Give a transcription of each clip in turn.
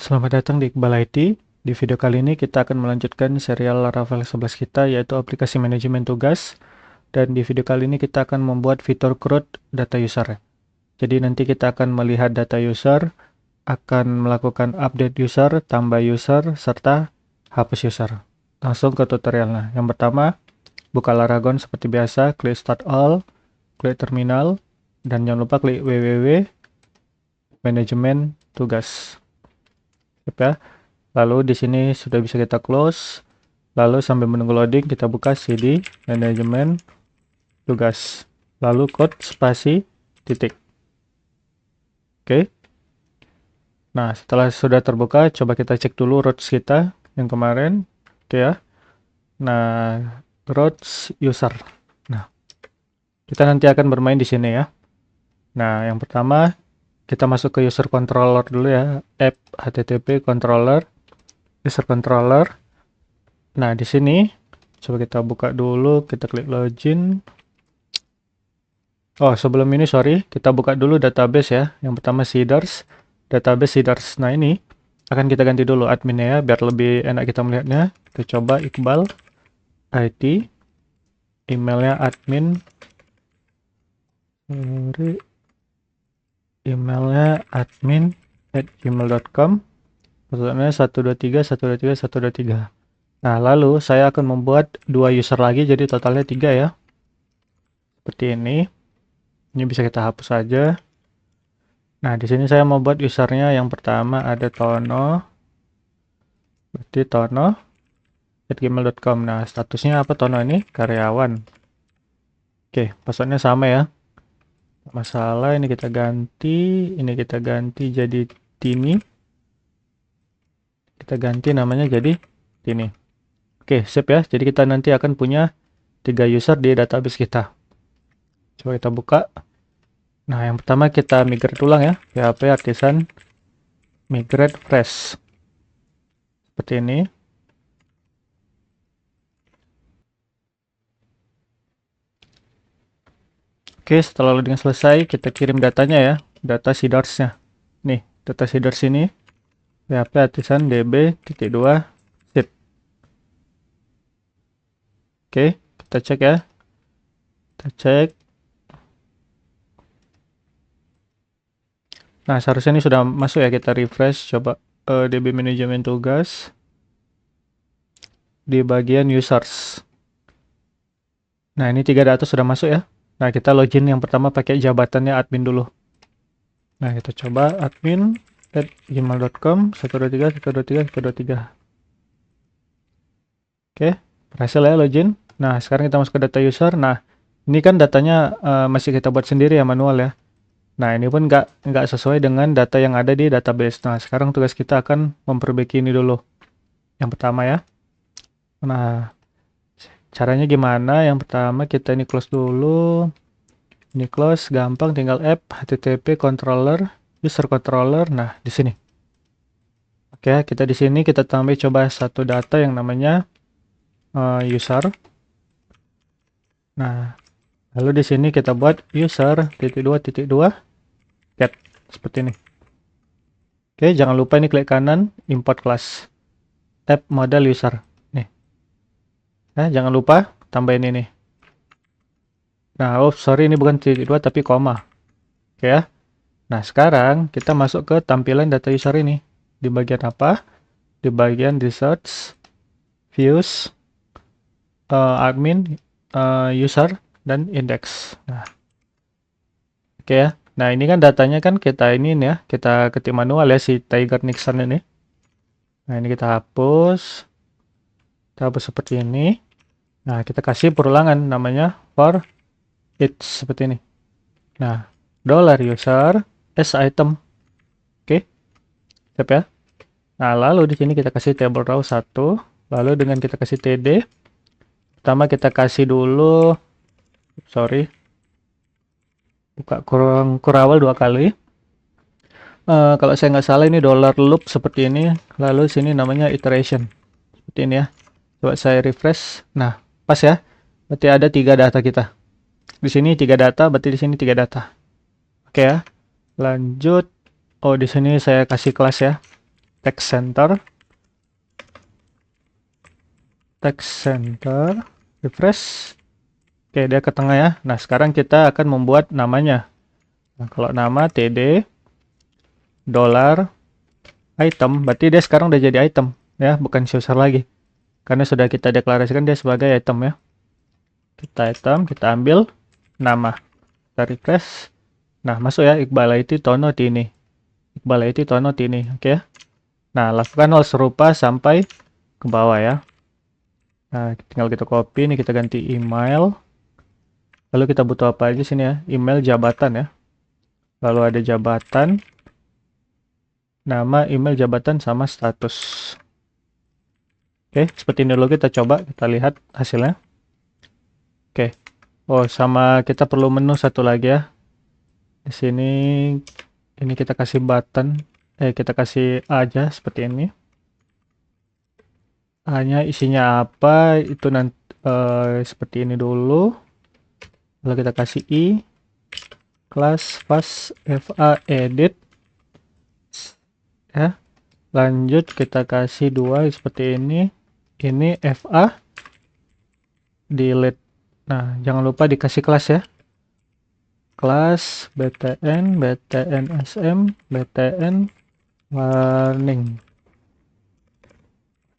Selamat datang di Iqbal IT. Di video kali ini kita akan melanjutkan serial Laravel 11 kita, yaitu aplikasi manajemen tugas. Dan di video kali ini kita akan membuat fitur CRUD data user. Jadi nanti kita akan melihat data user, akan melakukan update user, tambah user, serta hapus user. Langsung ke tutorialnya. Yang pertama, buka Laragon seperti biasa, klik Start All, klik Terminal, dan jangan lupa klik www manajemen tugas. Ya. Lalu di sini sudah bisa kita close. Lalu sambil menunggu loading kita buka cd manajemen tugas. Lalu code spasi titik. Oke. Nah, setelah sudah terbuka, coba kita cek dulu routes kita yang kemarin. Oke ya. Nah, routes user. Nah, kita nanti akan bermain di sini ya. Nah, yang pertama kita masuk ke user controller dulu ya. App http controller user controller. Nah, di sini coba kita buka dulu, kita klik login. Oh, sebelum ini sorry, kita buka dulu database ya. Yang pertama seeders, database seeders. Nah, ini akan kita ganti dulu adminnya ya, biar lebih enak kita melihatnya. Kita coba Iqbal IT, emailnya admin, emailnya admin@gmail.com, passwordnya 123 123 123. Nah, lalu saya akan membuat dua user lagi, jadi totalnya 3 ya. Seperti ini. Ini bisa kita hapus saja. Nah, di sini saya mau buat usernya yang pertama ada Tono. Berarti tono@gmail.com. Nah, statusnya apa Tono ini? Karyawan. Oke, passwordnya sama ya. Masalah ini kita ganti jadi Tini. Kita ganti namanya jadi Tini. Oke, sip ya. Jadi kita nanti akan punya 3 user di database kita. Coba kita buka. Nah, yang pertama kita migrate ulang ya. PHP Artisan migrate fresh. Seperti ini. Oke, setelah loading selesai, kita kirim datanya ya. Data seeders-nya. Nih, data seeders ini. PHP Artisan db.2 zip. Oke, kita cek ya. Kita cek. Nah, seharusnya ini sudah masuk ya. Kita refresh. Coba db manajemen tugas. Di bagian users. Nah, ini 3 data sudah masuk ya. Nah, kita login yang pertama pakai jabatannya admin dulu. Nah, kita coba admin@gmail.com 123 123 123. Oke, berhasil ya login. Nah, sekarang kita masuk ke data user. Nah, ini kan datanya masih kita buat sendiri ya, manual ya. Nah, ini pun nggak sesuai dengan data yang ada di database. Nah, sekarang tugas kita akan memperbaiki ini dulu. Yang pertama ya. Nah, caranya gimana? Yang pertama kita ini close dulu. Ini close, gampang, tinggal app http controller user controller. Nah, di sini. Oke, kita di sini kita tambah coba satu data yang namanya user. Nah, lalu di sini kita buat user.2.2 get seperti ini. Oke, jangan lupa ini klik kanan import class. Tab model user. Nih. Jangan lupa tambahin ini. Nah, oh sorry ini bukan titik 2 tapi koma. Oke ya. Nah, sekarang kita masuk ke tampilan data user ini. Di bagian apa? Di bagian research, views, admin, user, dan index. Nah, oke ya. Nah, ini kan datanya kan kita ini ya, kita ketik manual ya si Tiger Nixon ini. Nah, ini kita hapus. Kita hapus seperti ini. Nah, kita kasih perulangan namanya for each seperti ini. Nah, $user as item. Oke. Siap ya. Nah, lalu di sini kita kasih table row 1, lalu dengan kita kasih td. Pertama kita kasih dulu buka kurawal 2 kali. Kalau saya nggak salah ini $loop seperti ini, lalu sini namanya iteration. Seperti ini ya. Coba saya refresh. Nah, pas ya. Berarti ada 3 data kita. Di sini 3 data, berarti di sini 3 data. Oke ya. Lanjut. Oh, di sini saya kasih kelas ya. text center, refresh. Oke, dia ke tengah ya. Nah, sekarang kita akan membuat namanya. Nah, kalau nama td dollar item, berarti dia sekarang udah jadi item ya, bukan si user lagi. Karena sudah kita deklarasikan dia sebagai item ya. Kita ambil nama. Kita refresh. Nah, masuk ya Iqbal IT Tono Tini. Iqbal IT Tono Tini, oke ya. Nah, lakukan hal serupa sampai ke bawah ya. Nah, tinggal kita copy, ini kita ganti email. Lalu kita butuh apa aja sini ya? Email, jabatan ya. Lalu ada jabatan, nama, email, jabatan, sama status. Oke, seperti ini dulu kita coba, kita lihat hasilnya. Oke. Oh, sama kita perlu menu satu lagi ya. Di sini ini kita kasih button, kita kasih aja seperti ini. Hanya isinya apa itu nanti seperti ini dulu. Lalu kita kasih i class fast fa edit ya. Lanjut kita kasih 2 seperti ini. Ini fa delete. Nah, jangan lupa dikasih kelas ya. Kelas btn, btn sm, btn warning.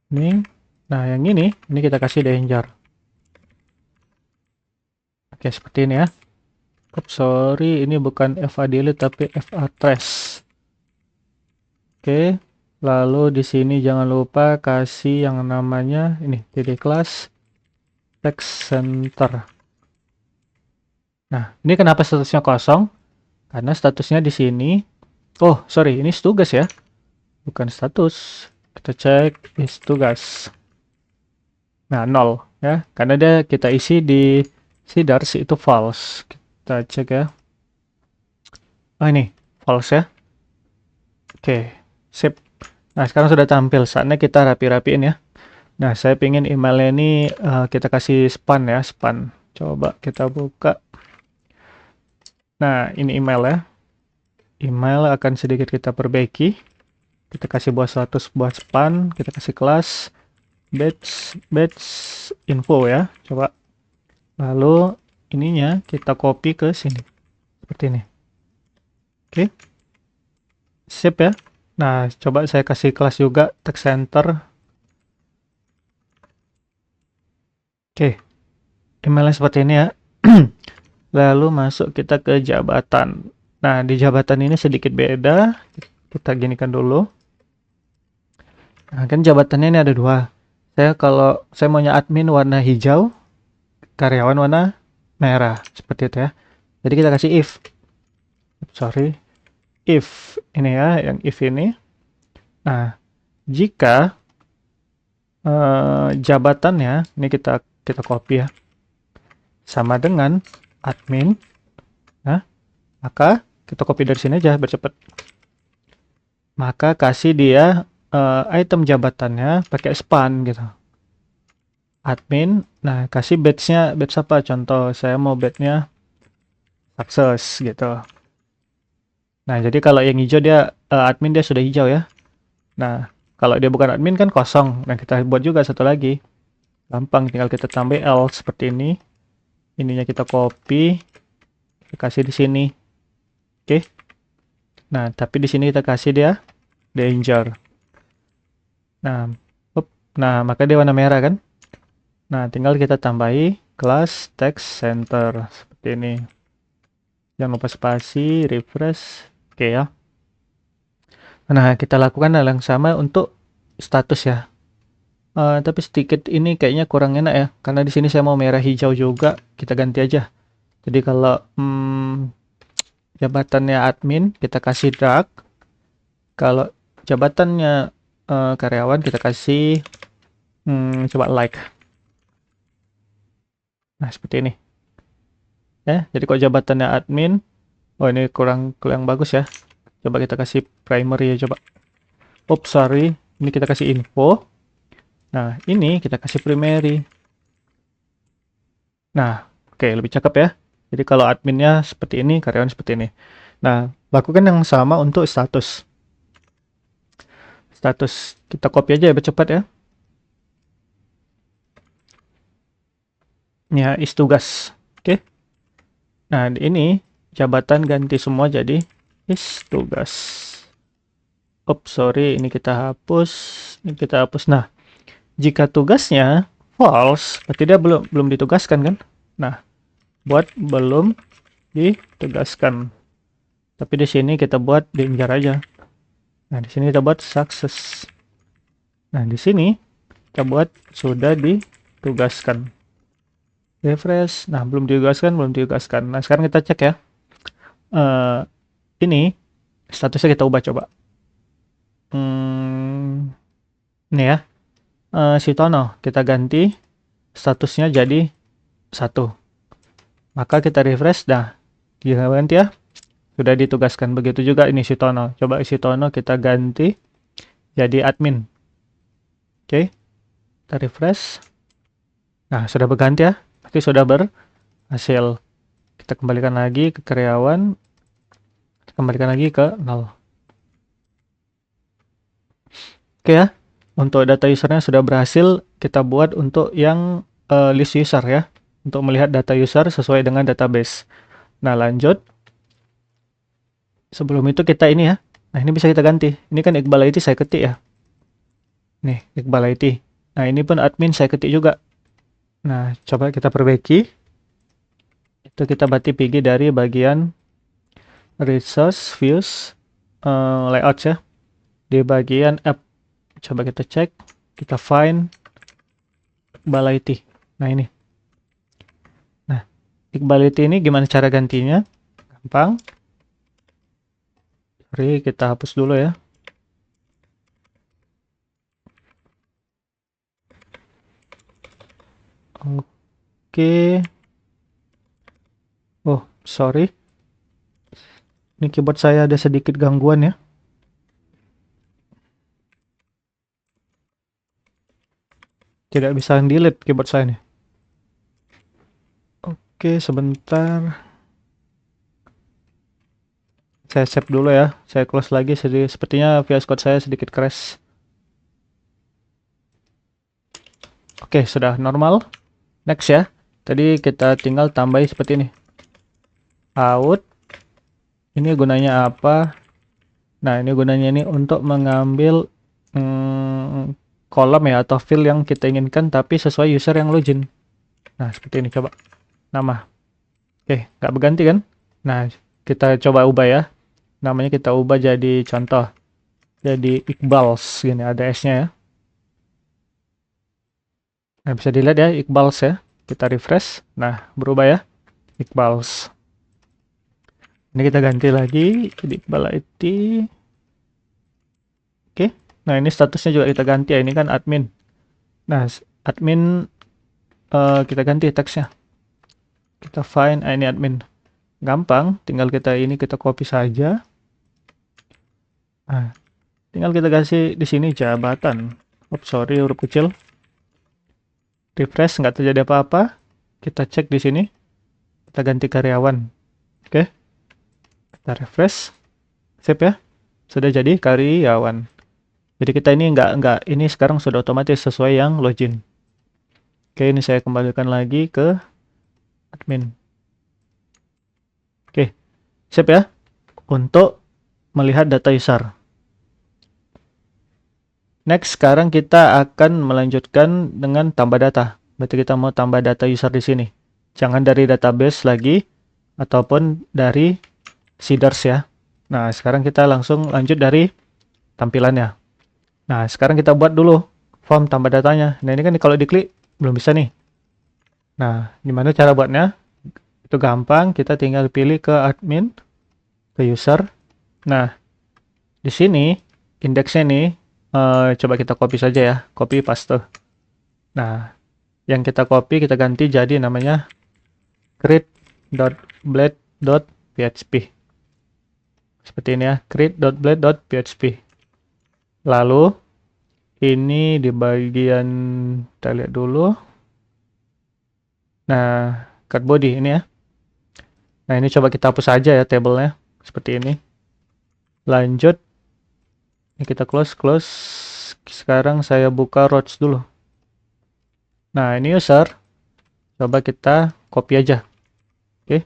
Ini. Nah, yang ini kita kasih danger. Oke, seperti ini ya. Oops, sorry, ini bukan fa delete tapi fa trace. Oke, lalu di sini jangan lupa kasih yang namanya ini td class text center. Nah, ini kenapa statusnya kosong? Karena statusnya di sini. Oh, sorry, ini tugas ya, bukan status. Kita cek is tugas. Nah, 0 ya, karena dia kita isi di seedars itu false. Kita cek ya. Oh, ini false ya. Oke, sip. Nah, sekarang sudah tampil. Saatnya kita rapi-rapiin ya. Nah, saya pengen emailnya ini kita kasih span ya, span. Coba kita buka. Nah, ini email ya. Email akan sedikit kita perbaiki. Kita kasih buat status buat span, kita kasih kelas batch info ya. Coba. Lalu ininya kita copy ke sini. Seperti ini. Oke. Sip ya. Nah, coba saya kasih kelas juga text center. Oke. Emailnya seperti ini ya. Lalu masuk kita ke jabatan. Nah, di jabatan ini sedikit beda. Kita ginikan dulu. Nah, kan jabatannya ini ada 2. Kalau saya maunya admin warna hijau, karyawan warna merah. Seperti itu ya. Jadi kita kasih if ini ya, yang if ini. Nah, jika jabatannya, ini kita copy ya, sama dengan admin, nah, maka kita copy dari sini aja biar cepat. Maka kasih dia item jabatannya pakai span gitu. Admin, nah kasih badge-nya, badge apa? Contoh saya mau badge-nya success gitu. Nah, jadi kalau yang hijau dia admin dia sudah hijau ya. Nah, kalau dia bukan admin kan kosong. Nah, kita buat juga satu lagi. Gampang, tinggal kita tambah L seperti ini. Ininya kita copy, kita kasih di sini. Oke. Nah, tapi di sini kita kasih dia danger. Nah, maka dia warna merah kan? Nah, tinggal kita tambahi kelas text center seperti ini. Jangan lupa spasi, refresh. Oke ya. Nah, kita lakukan hal yang sama untuk status ya. Tapi sedikit ini kayaknya kurang enak ya, karena di sini saya mau merah hijau juga. Kita ganti aja. Jadi kalau jabatannya admin kita kasih dark. Kalau jabatannya karyawan kita kasih coba like. Nah, seperti ini. Ya, jadi kalau jabatannya admin, oh ini kurang bagus ya. Coba kita kasih primary ya coba. Oops, sorry. Ini kita kasih info. Nah, ini kita kasih primary. Nah, oke, lebih cakep ya. Jadi kalau adminnya seperti ini, karyawan seperti ini. Nah, lakukan yang sama untuk status. status. Kita copy aja ya biar cepat ya. Ya, is tugas. Oke. Nah, ini jabatan ganti semua jadi is tugas. Sorry, ini kita hapus. Ini kita hapus. Nah, jika tugasnya false, berarti dia belum ditugaskan kan? Nah, buat belum ditugaskan. Tapi di sini kita buat danger aja. Nah, di sini kita buat success. Nah, di sini kita buat sudah ditugaskan. Refresh. Nah, belum ditugaskan. Nah, sekarang kita cek ya. Ini statusnya kita ubah coba. Ini ya. Si Tono kita ganti statusnya jadi 1. Maka kita refresh. Nah, kita ganti ya. Sudah ditugaskan. Begitu juga ini si Tono. Coba si Tono kita ganti jadi admin. Oke. Kita refresh. Nah, sudah berganti ya. Berarti sudah berhasil. Kita kembalikan lagi ke karyawan. Kembalikan lagi ke 0. Oke ya. Untuk data usernya sudah berhasil kita buat untuk yang list user ya. Untuk melihat data user sesuai dengan database. Nah, lanjut. Sebelum itu kita ini ya. Nah, ini bisa kita ganti. Ini kan Iqbal IT saya ketik ya. Nih, Iqbal IT. Nah, ini pun admin saya ketik juga. Nah, coba kita perbaiki. Itu kita berarti pergi dari bagian resource, views, layouts ya. Di bagian app. Coba kita cek. Kita find Iqbal IT. Nah, ini. Nah, Iqbal IT ini gimana cara gantinya? Gampang. Sorry, kita hapus dulu ya. Oke. Oh, sorry. Ini keyboard saya ada sedikit gangguan ya. Tidak bisa delete keyboard saya nih. Oke, sebentar. Saya save dulu ya. Saya close lagi. Sepertinya VS Code saya sedikit crash. Oke, sudah normal. Next ya. Tadi kita tinggal tambahin seperti ini. Out. Ini gunanya apa? Nah, ini gunanya ini untuk mengambil kolom ya atau field yang kita inginkan tapi sesuai user yang login. Nah, seperti ini coba. Nama. Oke, nggak berganti kan? Nah, kita coba ubah ya. Namanya kita ubah jadi contoh. Jadi Iqbals gini, ada S-nya ya. Nah, bisa dilihat ya Iqbals ya. Kita refresh. Nah, berubah ya. Iqbals. Ini kita ganti lagi jadi Iqbal IT. Oke. Nah, ini statusnya juga kita ganti ya. Ini kan admin. Nah, admin kita ganti teksnya. Kita find ini admin. Gampang, tinggal kita copy saja. Nah, tinggal kita kasih di sini jabatan. Sorry, huruf kecil. Refresh, nggak terjadi apa-apa. Kita cek di sini. Kita ganti karyawan. Oke. Kita refresh. Save ya. Sudah jadi karyawan. Jadi kita ini ini sekarang sudah otomatis sesuai yang login. Oke, ini saya kembalikan lagi ke admin. Oke. Save ya. Untuk melihat data user. Next, sekarang kita akan melanjutkan dengan tambah data. Berarti kita mau tambah data user di sini. Jangan dari database lagi, ataupun dari seeders ya. Nah, sekarang kita langsung lanjut dari tampilannya. Nah, sekarang kita buat dulu form tambah datanya. Nah, ini kan kalau diklik, belum bisa nih. Nah, gimana cara buatnya? Itu gampang, kita tinggal pilih ke admin, ke user. Nah, di sini, indeksnya nih, coba kita copy saja ya, copy paste. Nah, yang kita copy kita ganti jadi namanya create.blade.php. Seperti ini ya, create.blade.php. Lalu ini di bagian kita lihat dulu. Nah, card body ini ya. Nah, ini coba kita hapus saja ya tabelnya seperti ini. Lanjut. Ini kita close. Sekarang saya buka routes dulu. Nah, ini user. Coba kita copy aja. Oke.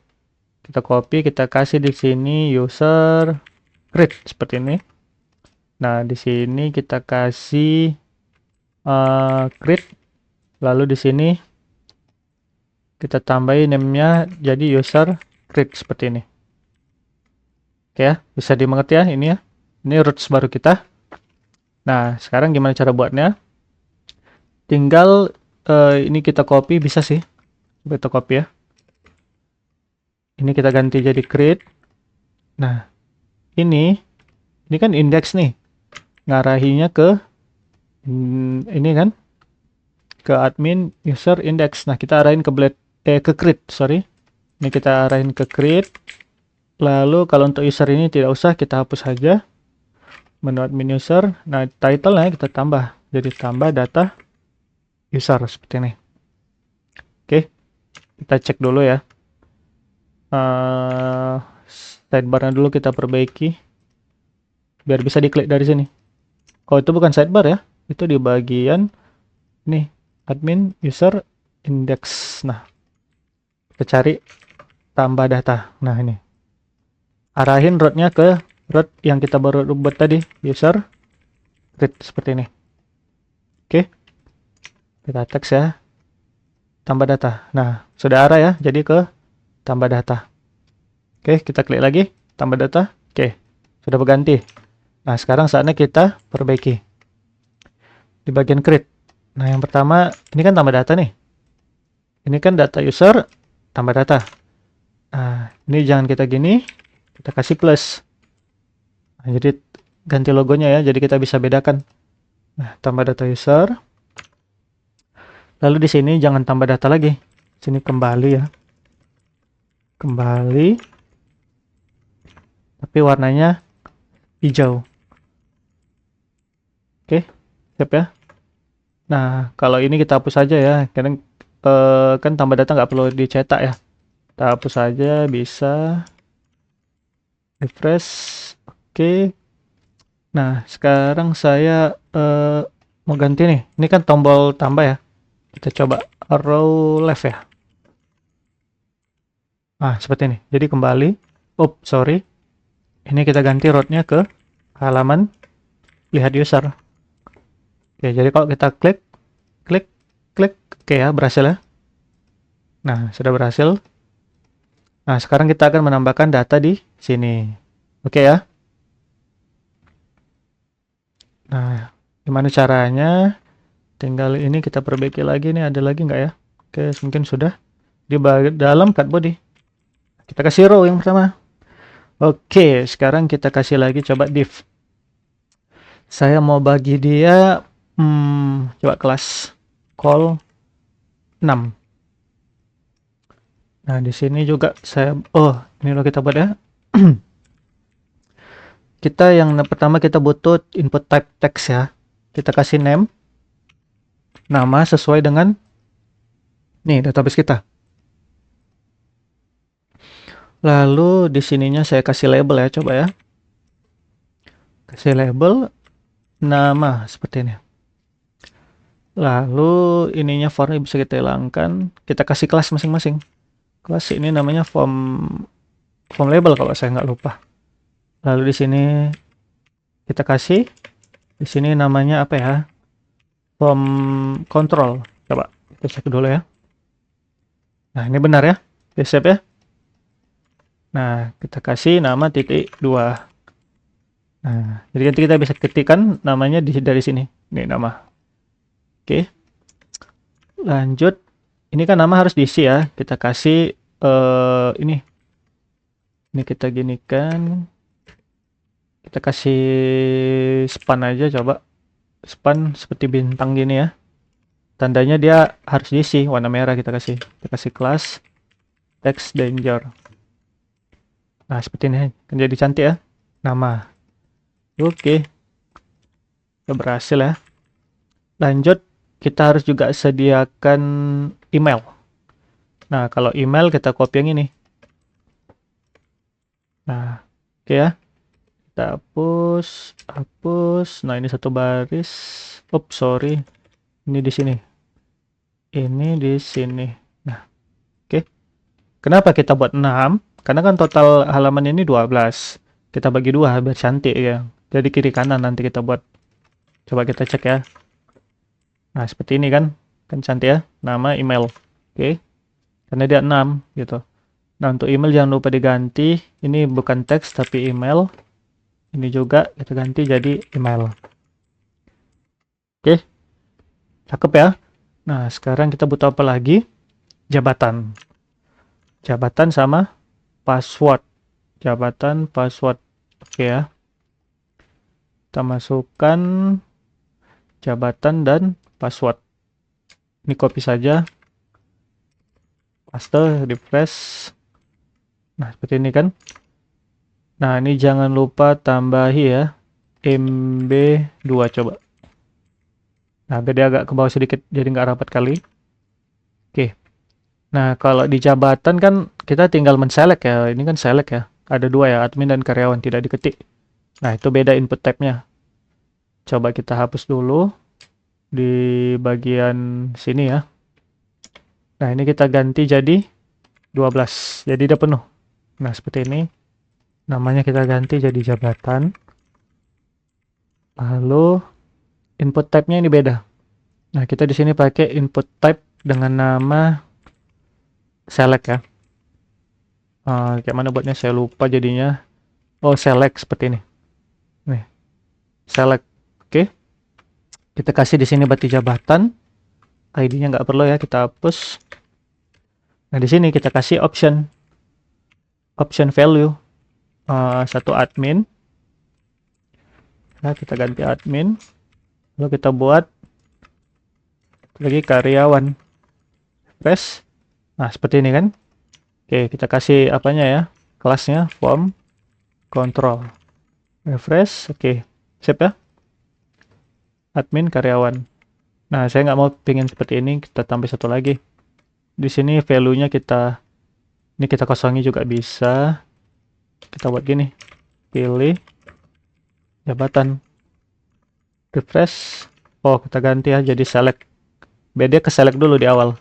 Kita copy, kita kasih di sini user create seperti ini. Nah, di sini kita kasih create. Lalu di sini kita tambahin name-nya jadi user create seperti ini. Oke ya, bisa dimengerti ya ini ya. Ini roots baru kita. Nah, sekarang gimana cara buatnya? Tinggal ini kita copy, bisa sih. Coba kita copy ya. Ini kita ganti jadi create. Nah, ini kan index nih. Ngarahinya ke ini kan ke admin user index. Nah, kita arahin ke ke create, sorry. Ini kita arahin ke create. Lalu kalau untuk user ini tidak usah, kita hapus saja. Menu admin user. Nah, title-nya kita tambah. Jadi tambah data user seperti ini. Oke, kita cek dulu ya. Sidebar-nya dulu kita perbaiki. Biar bisa diklik dari sini. Oh, itu bukan sidebar ya. Itu di bagian nih, admin user index. Nah, kita cari tambah data. Nah, ini. Arahin route-nya ke route yang kita baru buat tadi, user create seperti ini. Oke. Kita teks ya. Tambah data. Nah, sudah arah ya. Jadi ke tambah data. Oke, kita klik lagi. Tambah data. Oke, sudah berganti. Nah, sekarang saatnya kita perbaiki. Di bagian create. Nah, yang pertama, ini kan tambah data nih. Ini kan data user, tambah data. Nah, ini jangan kita gini. Kita kasih plus. Nah, jadi ganti logonya ya. Jadi kita bisa bedakan. Nah, tambah data user. Lalu di sini jangan tambah data lagi. Sini kembali ya. Kembali. Tapi warnanya hijau. Oke, siap ya. Nah, kalau ini kita hapus saja ya. Kadang kan tambah data nggak perlu dicetak ya. Kita hapus saja, bisa. Refresh. Oke. Nah, sekarang saya mau ganti nih. Ini kan tombol tambah ya. Kita coba arrow left ya. Nah, seperti ini. Jadi kembali. Oh, sorry. Ini kita ganti route-nya ke halaman lihat user. Oke, jadi kalau kita klik, oke ya, berhasil ya. Nah, sudah berhasil. Nah, sekarang kita akan menambahkan data di sini. Oke ya. Nah, gimana caranya? Tinggal ini kita perbaiki lagi nih, ada lagi nggak ya? Oke, mungkin sudah. Di dalam cut body. Kita kasih row yang pertama. Oke, sekarang kita kasih lagi coba div. Saya mau bagi dia, coba kelas call 6. Nah, di sini juga saya, ini lo kita buat ya. Kita yang pertama kita butuh input type text ya. Kita kasih name, nama sesuai dengan nih database kita. Lalu di sininya saya kasih label ya, coba ya. Kasih label nama seperti ini. Lalu ininya formnya bisa kita hilangkan. Kita kasih kelas masing-masing. Kelas ini namanya form label kalau saya nggak lupa. Lalu di sini kita kasih, di sini namanya apa ya? Form control. Coba kita cek dulu ya. Nah, ini benar ya. Oke, siap ya. Nah, kita kasih nama titik 2. Nah, jadi nanti kita bisa ketikkan namanya dari sini. Ini nama. Oke. Lanjut. Ini kan nama harus diisi ya. Kita kasih ini. Ini kita ginikan. Kita kasih span aja coba. Span seperti bintang gini ya. Tandanya dia harus diisi, warna merah kita kasih. Kita kasih kelas text danger. Nah, seperti ini kan jadi cantik ya. Nama. Oke. Udah berhasil ya. Lanjut, kita harus juga sediakan email. Nah, kalau email kita copy yang ini. Nah, oke ya. Kita hapus, hapus. Nah, ini satu baris. Oops, sorry. Ini di sini. Ini di sini. Nah, oke. Kenapa kita buat 6? Karena kan total halaman ini 12. Kita bagi 2 biar cantik ya. Jadi kiri kanan nanti kita buat. Coba kita cek ya. Nah, seperti ini kan. Kan cantik ya. Nama, email. Oke. Karena dia 6 gitu. Nah, untuk email jangan lupa diganti. Ini bukan teks tapi email. Ini juga kita ganti jadi email. Oke. Cakep ya. Nah, sekarang kita butuh apa lagi? Jabatan. Jabatan sama password. Jabatan, password. Oke ya. Kita masukkan jabatan dan password. Ini copy saja. Paste, refresh. Nah, seperti ini kan. Nah, ini jangan lupa tambahi ya. MB2 coba. Nah, biar dia agak ke bawah sedikit, jadi nggak rapat kali. Oke. Nah, kalau di jabatan kan kita tinggal men-select ya. Ini kan select ya. Ada 2 ya, admin dan karyawan, tidak diketik. Nah, itu beda input tab-nya. Coba kita hapus dulu di bagian sini ya. Nah, ini kita ganti jadi 12. Jadi dia penuh. Nah, seperti ini. Namanya kita ganti jadi jabatan. Lalu input type-nya ini beda. Nah, kita di sini pakai input type dengan nama select ya. Kayak mana buatnya saya lupa jadinya. Oh, select seperti ini. Nih, select. Oke. Kita kasih di sini berarti jabatan. ID-nya nggak perlu ya, kita hapus. Nah, di sini kita kasih option. Option value. Satu admin. Nah, kita ganti admin. Lalu kita buat lagi karyawan. Press. Nah, seperti ini kan. Oke, kita kasih apanya ya? Kelasnya form control. Refresh. Oke, sip ya. Admin karyawan. Nah, saya nggak mau pingin seperti ini. Kita tambah satu lagi. Di sini value-nya ini kita kosongi juga bisa. Kita buat gini. Pilih jabatan. Refresh. Oh, kita ganti ya jadi select. Beda ke select dulu di awal.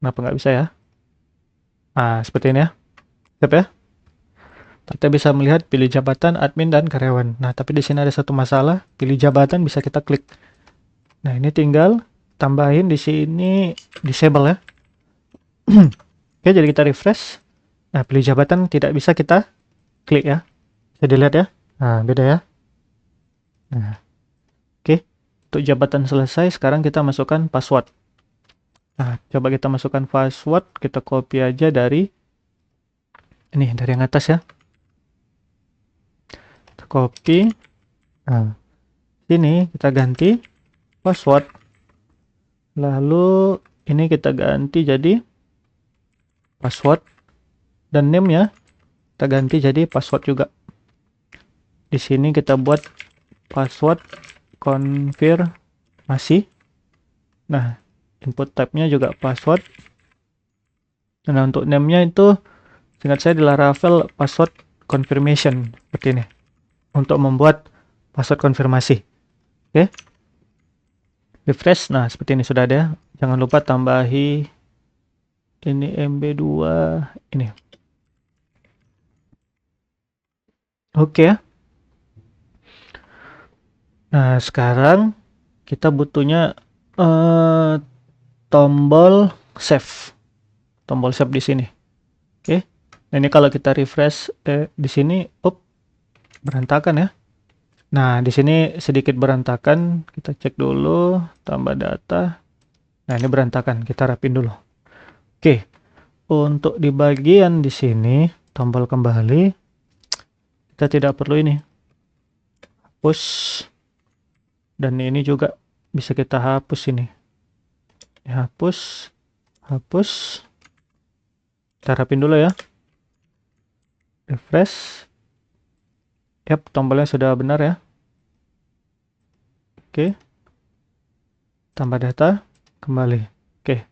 Kenapa nggak bisa ya? Seperti ini ya. Sip ya. Kita bisa melihat pilih jabatan, admin, dan karyawan. Nah, tapi di sini ada satu masalah. Pilih jabatan bisa kita klik. Nah, ini tinggal tambahin di sini disable ya. Oke, jadi kita refresh. Nah, pilih jabatan tidak bisa kita klik ya. Bisa dilihat ya. Nah, beda ya. Nah, oke. Untuk jabatan selesai, sekarang kita masukkan password. Nah, coba kita masukkan password. Kita copy aja dari ini, dari yang atas ya. Kita copy. Nah, sini kita ganti password. Lalu ini kita ganti jadi password. Dan name-nya kita ganti jadi password juga. Di sini kita buat password konfirmasi. Nah, input type-nya juga password. Nah, untuk name-nya itu seingat saya di Laravel password confirmation seperti ini. Untuk membuat password konfirmasi. Oke. Refresh. Nah, seperti ini sudah ada. Jangan lupa tambahi ini MB2 ini. Oke ya. Nah, sekarang kita butuhnya tombol save. Tombol save di sini. Oke. Nah, ini kalau kita refresh di sini, berantakan ya. Nah, di sini sedikit berantakan. Kita cek dulu, tambah data. Nah, ini berantakan. Kita rapin dulu. Oke. Untuk di bagian di sini, tombol kembali, kita tidak perlu ini. Hapus. Dan ini juga bisa kita hapus ini. Hapus. Hapus. Kita rapin dulu ya. Refresh. Yap, tombolnya sudah benar ya. Oke. Tambah data. Kembali. Oke.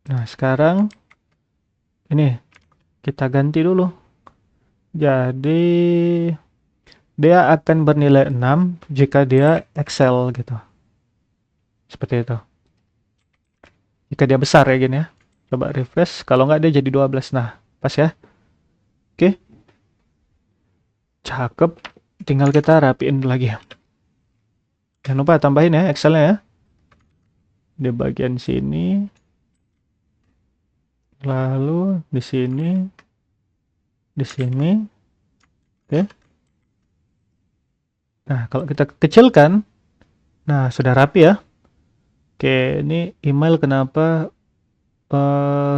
Nah, sekarang ini kita ganti dulu. Jadi dia akan bernilai 6 jika dia Excel gitu. Seperti itu. Jika dia besar ya gini ya. Coba refresh, kalau nggak dia jadi 12. Nah, pas ya. Oke, cakep. Tinggal kita rapiin lagi. Jangan lupa tambahin ya Excelnya ya. Di bagian sini. Lalu di sini. Di sini. Oke. Nah, kalau kita kecilkan. Nah, sudah rapi ya. Oke, ini email kenapa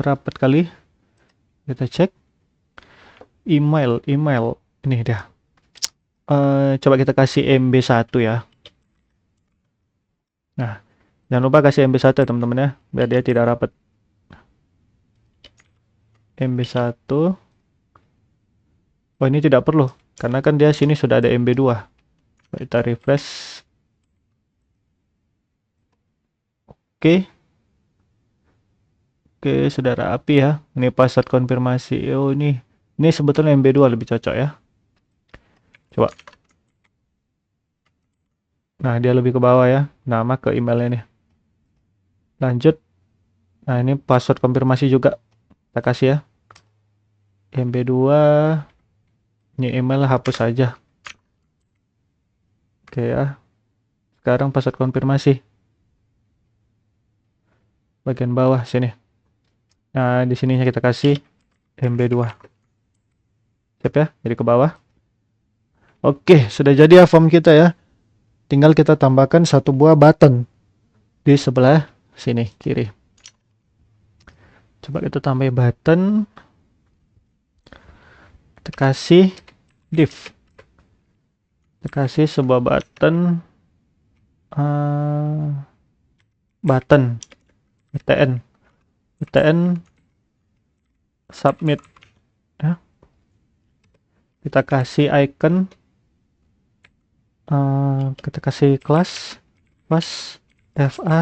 rapat kali. Kita cek. Email. Ini dia. Coba kita kasih MB1 ya. Nah, jangan lupa kasih MB1 ya teman-teman ya, biar dia tidak rapat. MB1. Oh, ini tidak perlu, karena kan dia sini sudah ada MB2. Kita refresh. Oke. Oke, sudah rapi ya. Ini password konfirmasi. Oh, ini sebetulnya MB2 lebih cocok ya. Coba. Nah, dia lebih ke bawah ya. Nama ke emailnya nih. Lanjut. Nah, ini password konfirmasi juga. Kita kasih ya. MB2. Ini email hapus saja. Oke ya. Sekarang password konfirmasi. Bagian bawah sini. Nah, di sininya kita kasih MB2. Siap ya, jadi ke bawah. Oke, sudah jadi ya form kita ya. Tinggal kita tambahkan satu buah button di sebelah sini, kiri. Coba kita tambah button. Kita kasih div. Kita kasih sebuah button. Button. btn submit. Ya. Kita kasih icon. Kita kasih kelas fa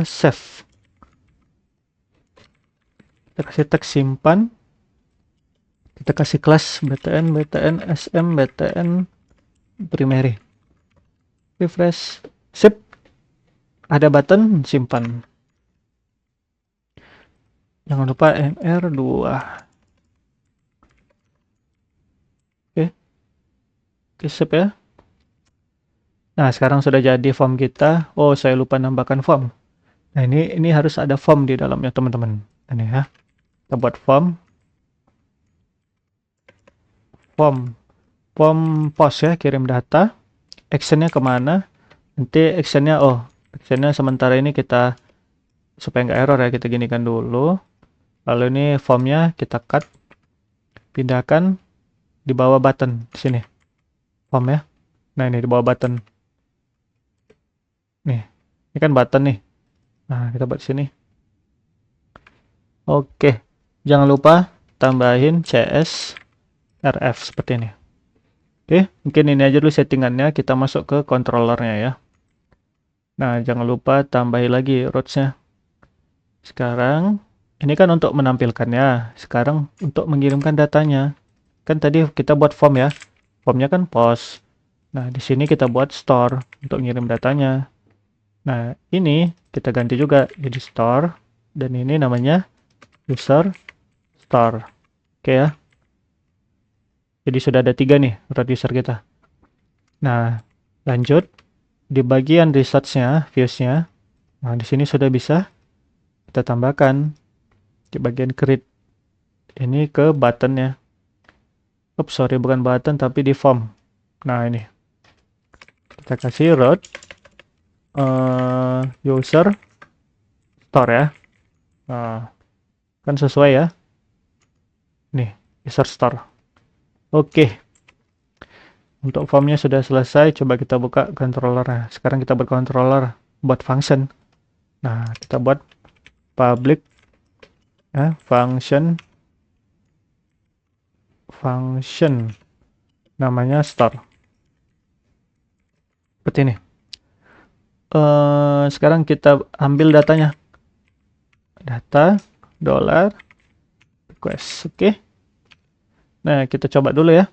save. Kita kasih teks simpan. Kita kasih kelas btn sm btn primary. Refresh. Sip. Ada button simpan. Jangan lupa mr2. Oke, sip ya. Nah, sekarang sudah jadi form kita. Oh, saya lupa nambahkan form. Nah, ini harus ada form di dalamnya, teman-teman. Ini ya. Kita buat form. Form post ya, kirim data. Actionnya kemana? Nanti actionnya sementara ini kita, supaya nggak error ya, kita ginikan dulu. Lalu ini formnya kita cut. Pindahkan di bawah button. Sini. Form ya. Nah, ini di bawah button. Nih. Ini kan button nih. Nah, kita buat sini. Oke. Jangan lupa tambahin CS RF seperti ini. Oke, mungkin ini aja dulu settingannya. Kita masuk ke controllernya ya. Nah, jangan lupa tambahin lagi routes-nya. Sekarang, ini kan untuk menampilkannya. Sekarang untuk mengirimkan datanya. Kan tadi kita buat form ya. Formnya kan post. Nah, di sini kita buat store untuk ngirim datanya. Nah, ini kita ganti juga jadi store. Dan ini namanya user store. Oke ya. Jadi sudah ada 3 nih root user kita. Nah, lanjut di bagian research-nya, views-nya. Nah, di sini sudah bisa kita tambahkan di bagian create ini ke button-nya. Oops, sorry, bukan button tapi di form. Nah, ini. Kita kasih root user store ya. Nah, kan sesuai ya. Nih, user store. Oke. Untuk formnya sudah selesai, coba kita buka controller. Sekarang kita buat controller, buat function. Nah, kita buat public ya, function namanya store. Seperti ini. Sekarang kita ambil datanya. Data $request. Oke. Nah, kita coba dulu ya.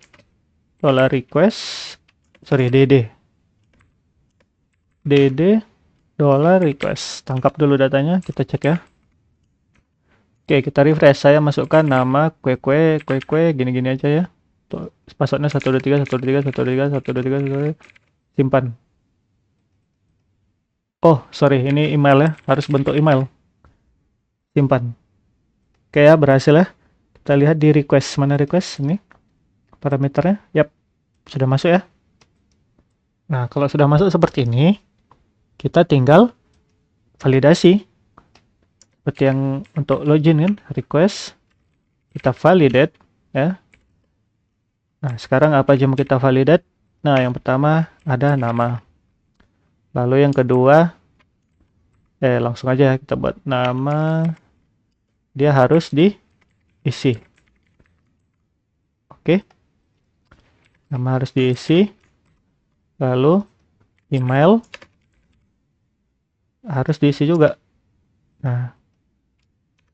$request, sorry, dd $request. Tangkap dulu datanya, kita cek ya. Oke, kita refresh. Saya masukkan nama kue gini-gini aja ya. Tuh, passwordnya 123 123 123 123 123. Simpan. Oh, sorry, ini email ya. Harus bentuk email. Simpan. Oke ya, berhasil ya. Kita lihat di request. Mana request? Ini parameternya. Yap, sudah masuk ya. Nah, kalau sudah masuk seperti ini, kita tinggal validasi. Seperti yang untuk login kan, request. Kita validate ya. Nah, sekarang apa aja mau kita validate? Nah, yang pertama ada nama. Lalu yang kedua, langsung aja kita buat nama. Dia harus diisi. Oke. Nama harus diisi. Lalu email harus diisi juga. Nah,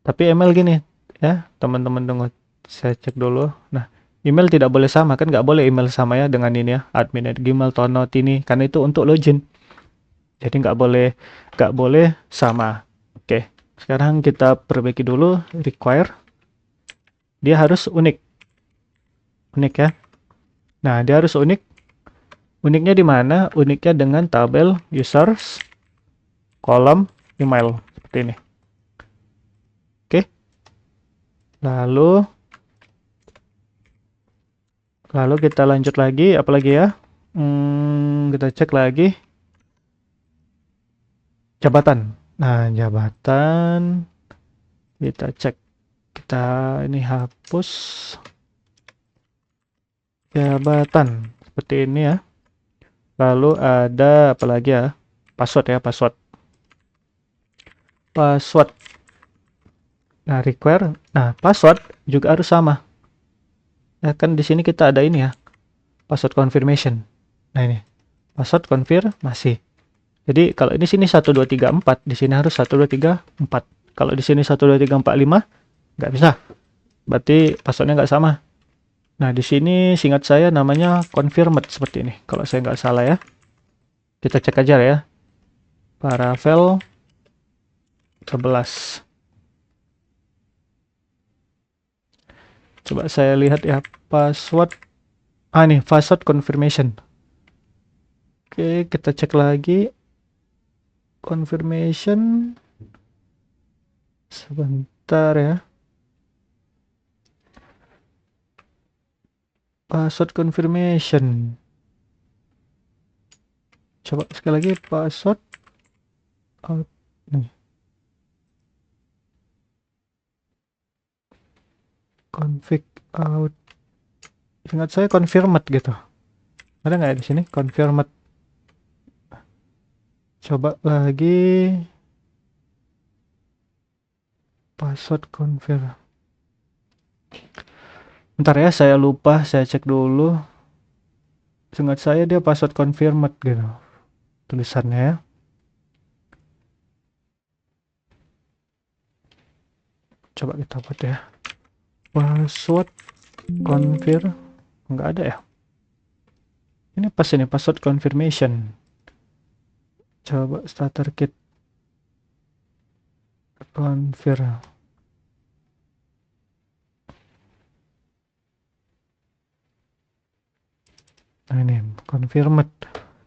tapi email gini ya, teman-teman tunggu. Saya cek dulu. Nah, email tidak boleh sama kan, nggak boleh email sama ya dengan ini ya, admin@gmail.not ini, karena itu untuk login. Jadi nggak boleh sama. Oke, sekarang kita perbaiki dulu require. Dia harus unik ya. Nah, dia harus unik. Uniknya di mana? Uniknya dengan tabel users kolom email seperti ini. Oke. Lalu kita lanjut lagi, apalagi ya? Kita cek lagi jabatan. Nah, jabatan kita cek. Kita ini hapus jabatan seperti ini ya. Lalu ada apa lagi ya? Password ya, password. Nah, require. Nah, password juga harus sama. Ya kan di sini kita ada ini ya. Password confirmation. Nah, ini. Password konfirmasi. Jadi kalau ini sini 1234, di sini harus 1234. Kalau di sini 12345 nggak bisa. Berarti passwordnya nggak sama. Nah, di sini seingat saya namanya confirmed seperti ini. Kalau saya nggak salah ya. Kita cek aja ya. Paravel 11. Coba saya lihat ya password. Ini password confirmation. Oke, kita cek lagi. Confirmation. Sebentar ya. Password confirmation. Coba sekali lagi password out nih. Config out. Ingat saya confirmed gitu. Ada nggak ya di sini confirmed? Coba lagi password confirm. Bentar ya, saya lupa, saya cek dulu. Ingat saya dia password confirmed gitu tulisannya ya. Coba kita buat ya. Password confirm. Nggak ada ya. Ini pas ini password confirmation. Coba starter kit confirm. Nah ini confirmed.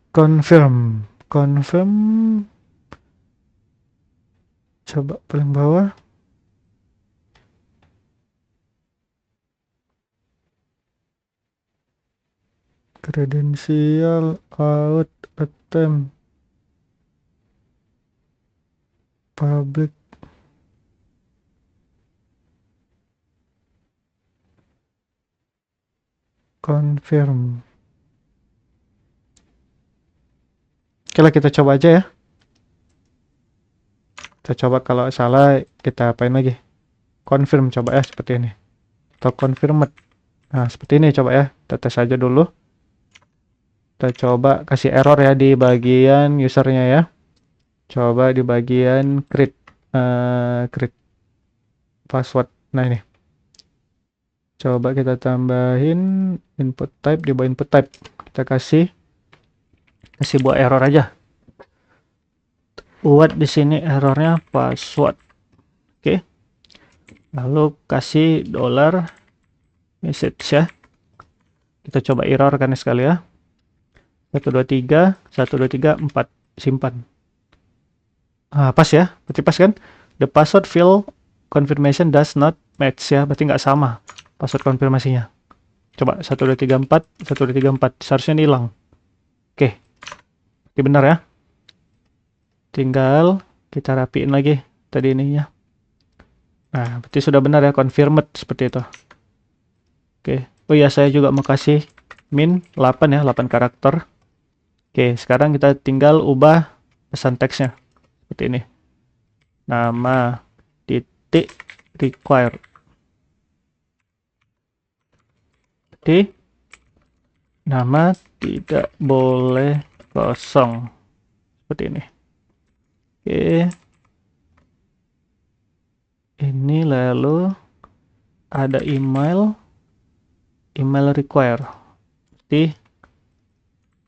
Confirm. Coba paling bawah. Kredensial out attempt public confirm. Oke lah, kita coba aja ya. Kita coba, kalau salah kita apain lagi. Confirm coba ya seperti ini. Atau confirmed. Nah, seperti ini coba ya. Kita tes aja dulu. Kita coba kasih error ya di bagian usernya ya. Coba di bagian create password. Nah ini. Coba kita tambahin input type, di bawah input type kita kasih buah error aja. Buat di sini errornya password. Oke. Lalu kasih dollar message ya. Kita coba error kan sekali ya. 123 123 4 simpan. Pas ya, berarti pas kan? The password field confirmation does not match ya, berarti nggak sama password konfirmasinya. Coba 1234 1234 seharusnya ini hilang. Oke, ini benar ya. Tinggal kita rapiin lagi tadi ininya. Nah, berarti sudah benar ya, confirmed seperti itu. Oke. Oh iya, saya juga mau kasih min 8 ya, 8 karakter. Oke, sekarang kita tinggal ubah pesan teksnya seperti ini. Nama titik require. Jadi nama tidak boleh kosong seperti ini. Oke. Ini lalu ada email require. Jadi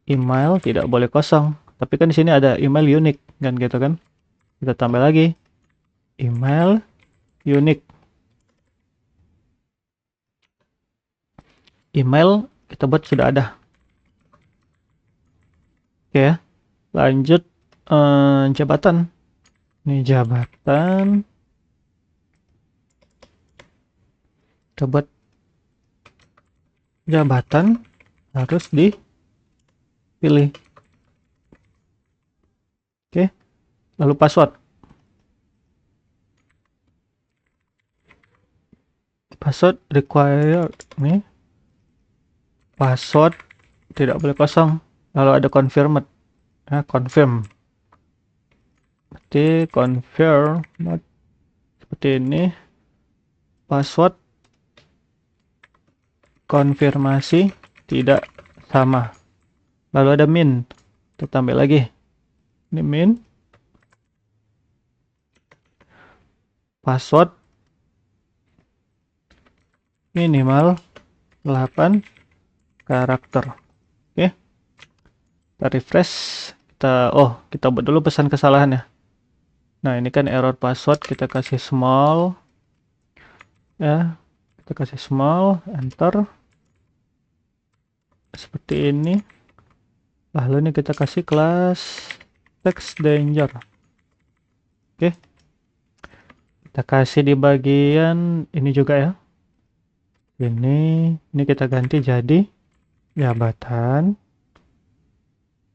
email tidak boleh kosong. Tapi kan di sini ada email unique kan gitu kan. Kita tambah lagi email unique. Email kita buat sudah ada. Oke ya. Lanjut jabatan. Ini jabatan. Kita buat jabatan harus dipilih. Oke. Lalu password. Password required. Nih. Password tidak boleh kosong. Lalu ada confirmed. Nah, confirm. Berarti confirm seperti ini. Password konfirmasi tidak sama. Lalu ada min. Kita tambah lagi. Ini min. Password minimal 8 karakter. Oke. Kita refresh. Kita buat dulu pesan kesalahan ya. Nah, ini kan error password, kita kasih small. Ya. Kita kasih small, enter. Seperti ini. Lalu ini kita kasih kelas text danger. Oke. Kita kasih di bagian ini juga ya. Ini kita ganti jadi jabatan.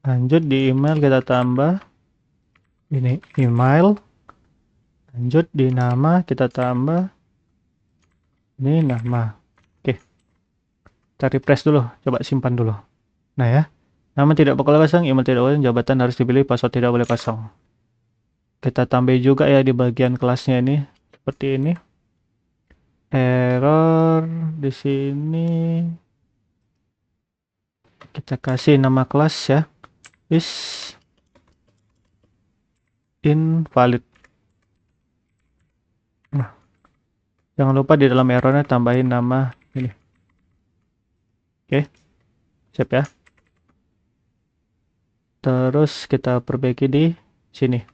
Lanjut di email kita tambah ini email. Lanjut di nama kita tambah ini nama. Oke. Kita refresh dulu, coba simpan dulu. Nah ya. Nama tidak boleh kosong, email tidak boleh, jabatan harus dipilih, password tidak boleh kosong. Kita tambah juga ya di bagian kelasnya ini seperti ini. Error di sini kita kasih nama kelas ya. Is invalid. Nah, jangan lupa di dalam errornya tambahin nama ini. Oke. Siap ya. Terus kita perbaiki di sini.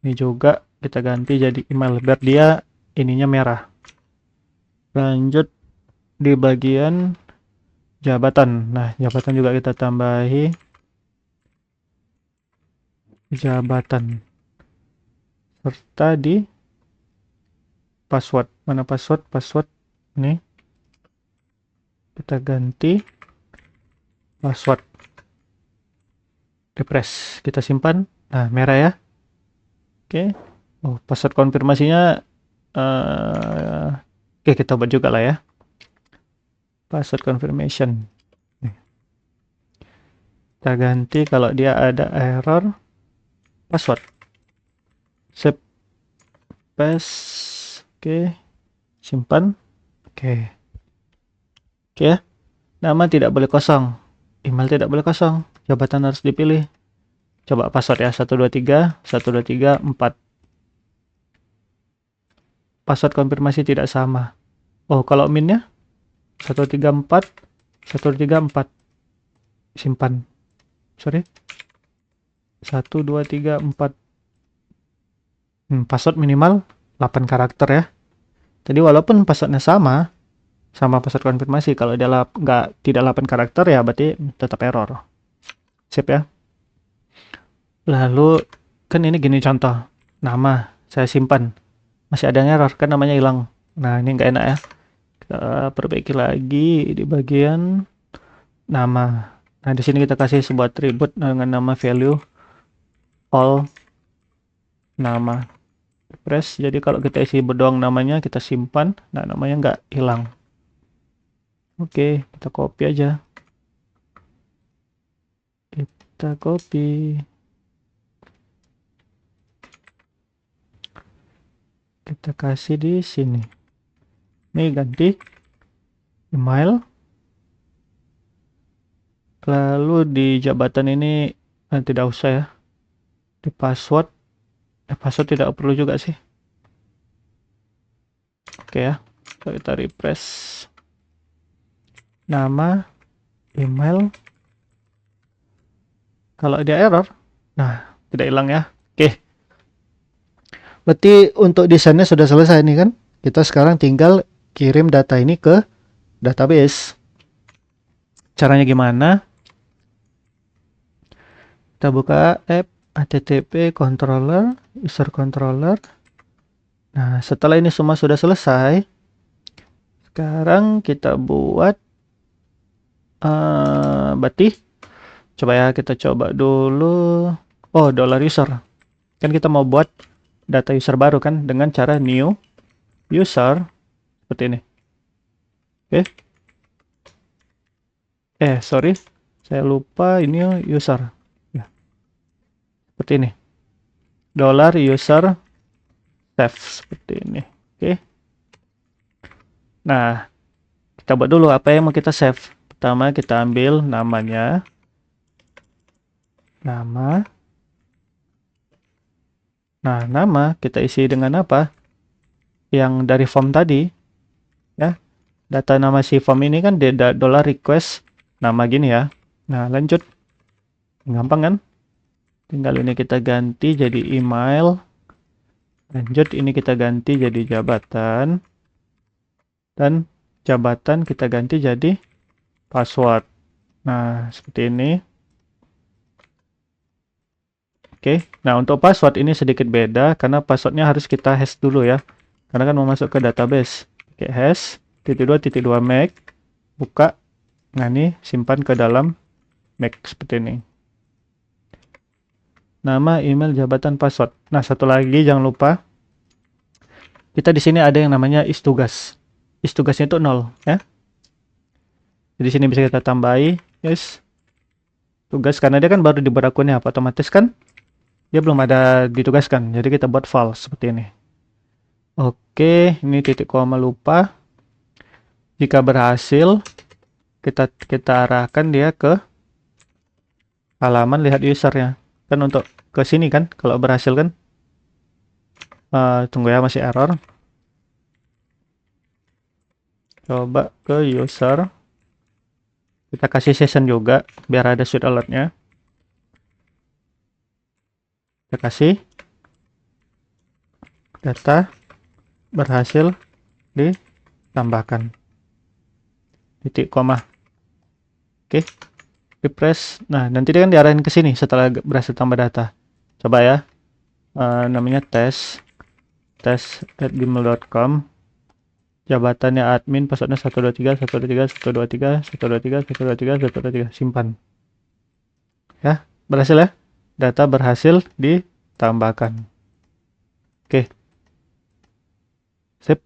Ini juga kita ganti jadi email biar dia ininya merah. Lanjut di bagian jabatan. Nah, jabatan juga kita tambahi jabatan serta di password. Mana password? Password nih. Kita ganti password. Refresh, kita simpan. Nah, merah ya. Oke. Oh, password konfirmasinya oke, kita buat juga lah ya. Password confirmation. Kita ganti kalau dia ada error password. Save. Paste. Oke. Simpan. Oke. Oke ya. Nama tidak boleh kosong. Email tidak boleh kosong. Jabatan harus dipilih. Coba password ya, 123 123 4. Password konfirmasi tidak sama. Oh, kalau minnya 134 134 simpan. Sorry. 1234. Password minimal 8 karakter ya. Jadi walaupun passwordnya sama password konfirmasi, kalau dia tidak 8 karakter ya berarti tetap error. Sip ya. Lalu kan ini gini contoh. Nama saya simpan. Masih ada error kan namanya hilang. Nah, ini nggak enak ya. Kita perbaiki lagi di bagian nama. Nah, di sini kita kasih sebuah atribut dengan nama value all nama. Press. Jadi kalau kita isi doang namanya, kita simpan. Nah, namanya nggak hilang. Oke, kita copy aja. Kita copy. Kita kasih di sini. Ini ganti email. Lalu di jabatan ini tidak usah ya. Di password. Password tidak perlu juga sih. Oke ya. Kita refresh. Nama, email. Kalau dia error, nah tidak hilang ya. Oke. Berarti untuk desainnya sudah selesai nih kan. Kita sekarang tinggal kirim data ini ke database. Caranya gimana? Kita buka app http controller, user controller. Nah, setelah ini semua sudah selesai, sekarang kita buat berarti coba ya, kita coba dulu. Oh, $user. Kan kita mau buat data user baru kan dengan cara new user seperti ini. Oke. Sorry. Saya lupa ini user. Ya. Seperti ini. $user save seperti ini. Oke. Nah, kita buat dulu apa yang mau kita save. Pertama kita ambil namanya. Nama. Nah, nama kita isi dengan apa? Yang dari form tadi. Ya. Data nama si form ini kan $request nama gini ya. Nah, lanjut. Gampang kan? Tinggal ini kita ganti jadi email. Lanjut ini kita ganti jadi jabatan. Dan jabatan kita ganti jadi password. Nah, seperti ini. Oke. Nah, untuk password ini sedikit beda karena passwordnya harus kita hash dulu ya. Karena kan mau masuk ke database. Oke, hash _2 make. Buka. Nah, ini simpan ke dalam make seperti ini. Nama, email, jabatan, password. Nah, satu lagi jangan lupa. Kita di sini ada yang namanya istugas. Istugasnya itu 0 ya. Jadi sini bisa kita tambahi yes. Tugas karena dia kan baru dibuat akunnya, otomatis kan dia belum ada ditugaskan. Jadi kita buat false seperti ini. Oke, ini titik koma lupa. Jika berhasil, kita arahkan dia ke halaman lihat usernya. Kan untuk ke sini kan, kalau berhasil kan. Tunggu ya, masih error. Coba ke user. Kita kasih session juga, biar ada suite alertnya. Kita kasih. Data berhasil ditambahkan. Titik koma. Oke. Refresh. Nah, nanti dia kan diarahin ke sini setelah berhasil tambah data. Coba ya. Namanya test@gmail.com. Jabatannya admin, passwordnya 123 123 123 123 123 123. Simpan. Ya, berhasil ya. Data berhasil ditambahkan. Oke. Sip.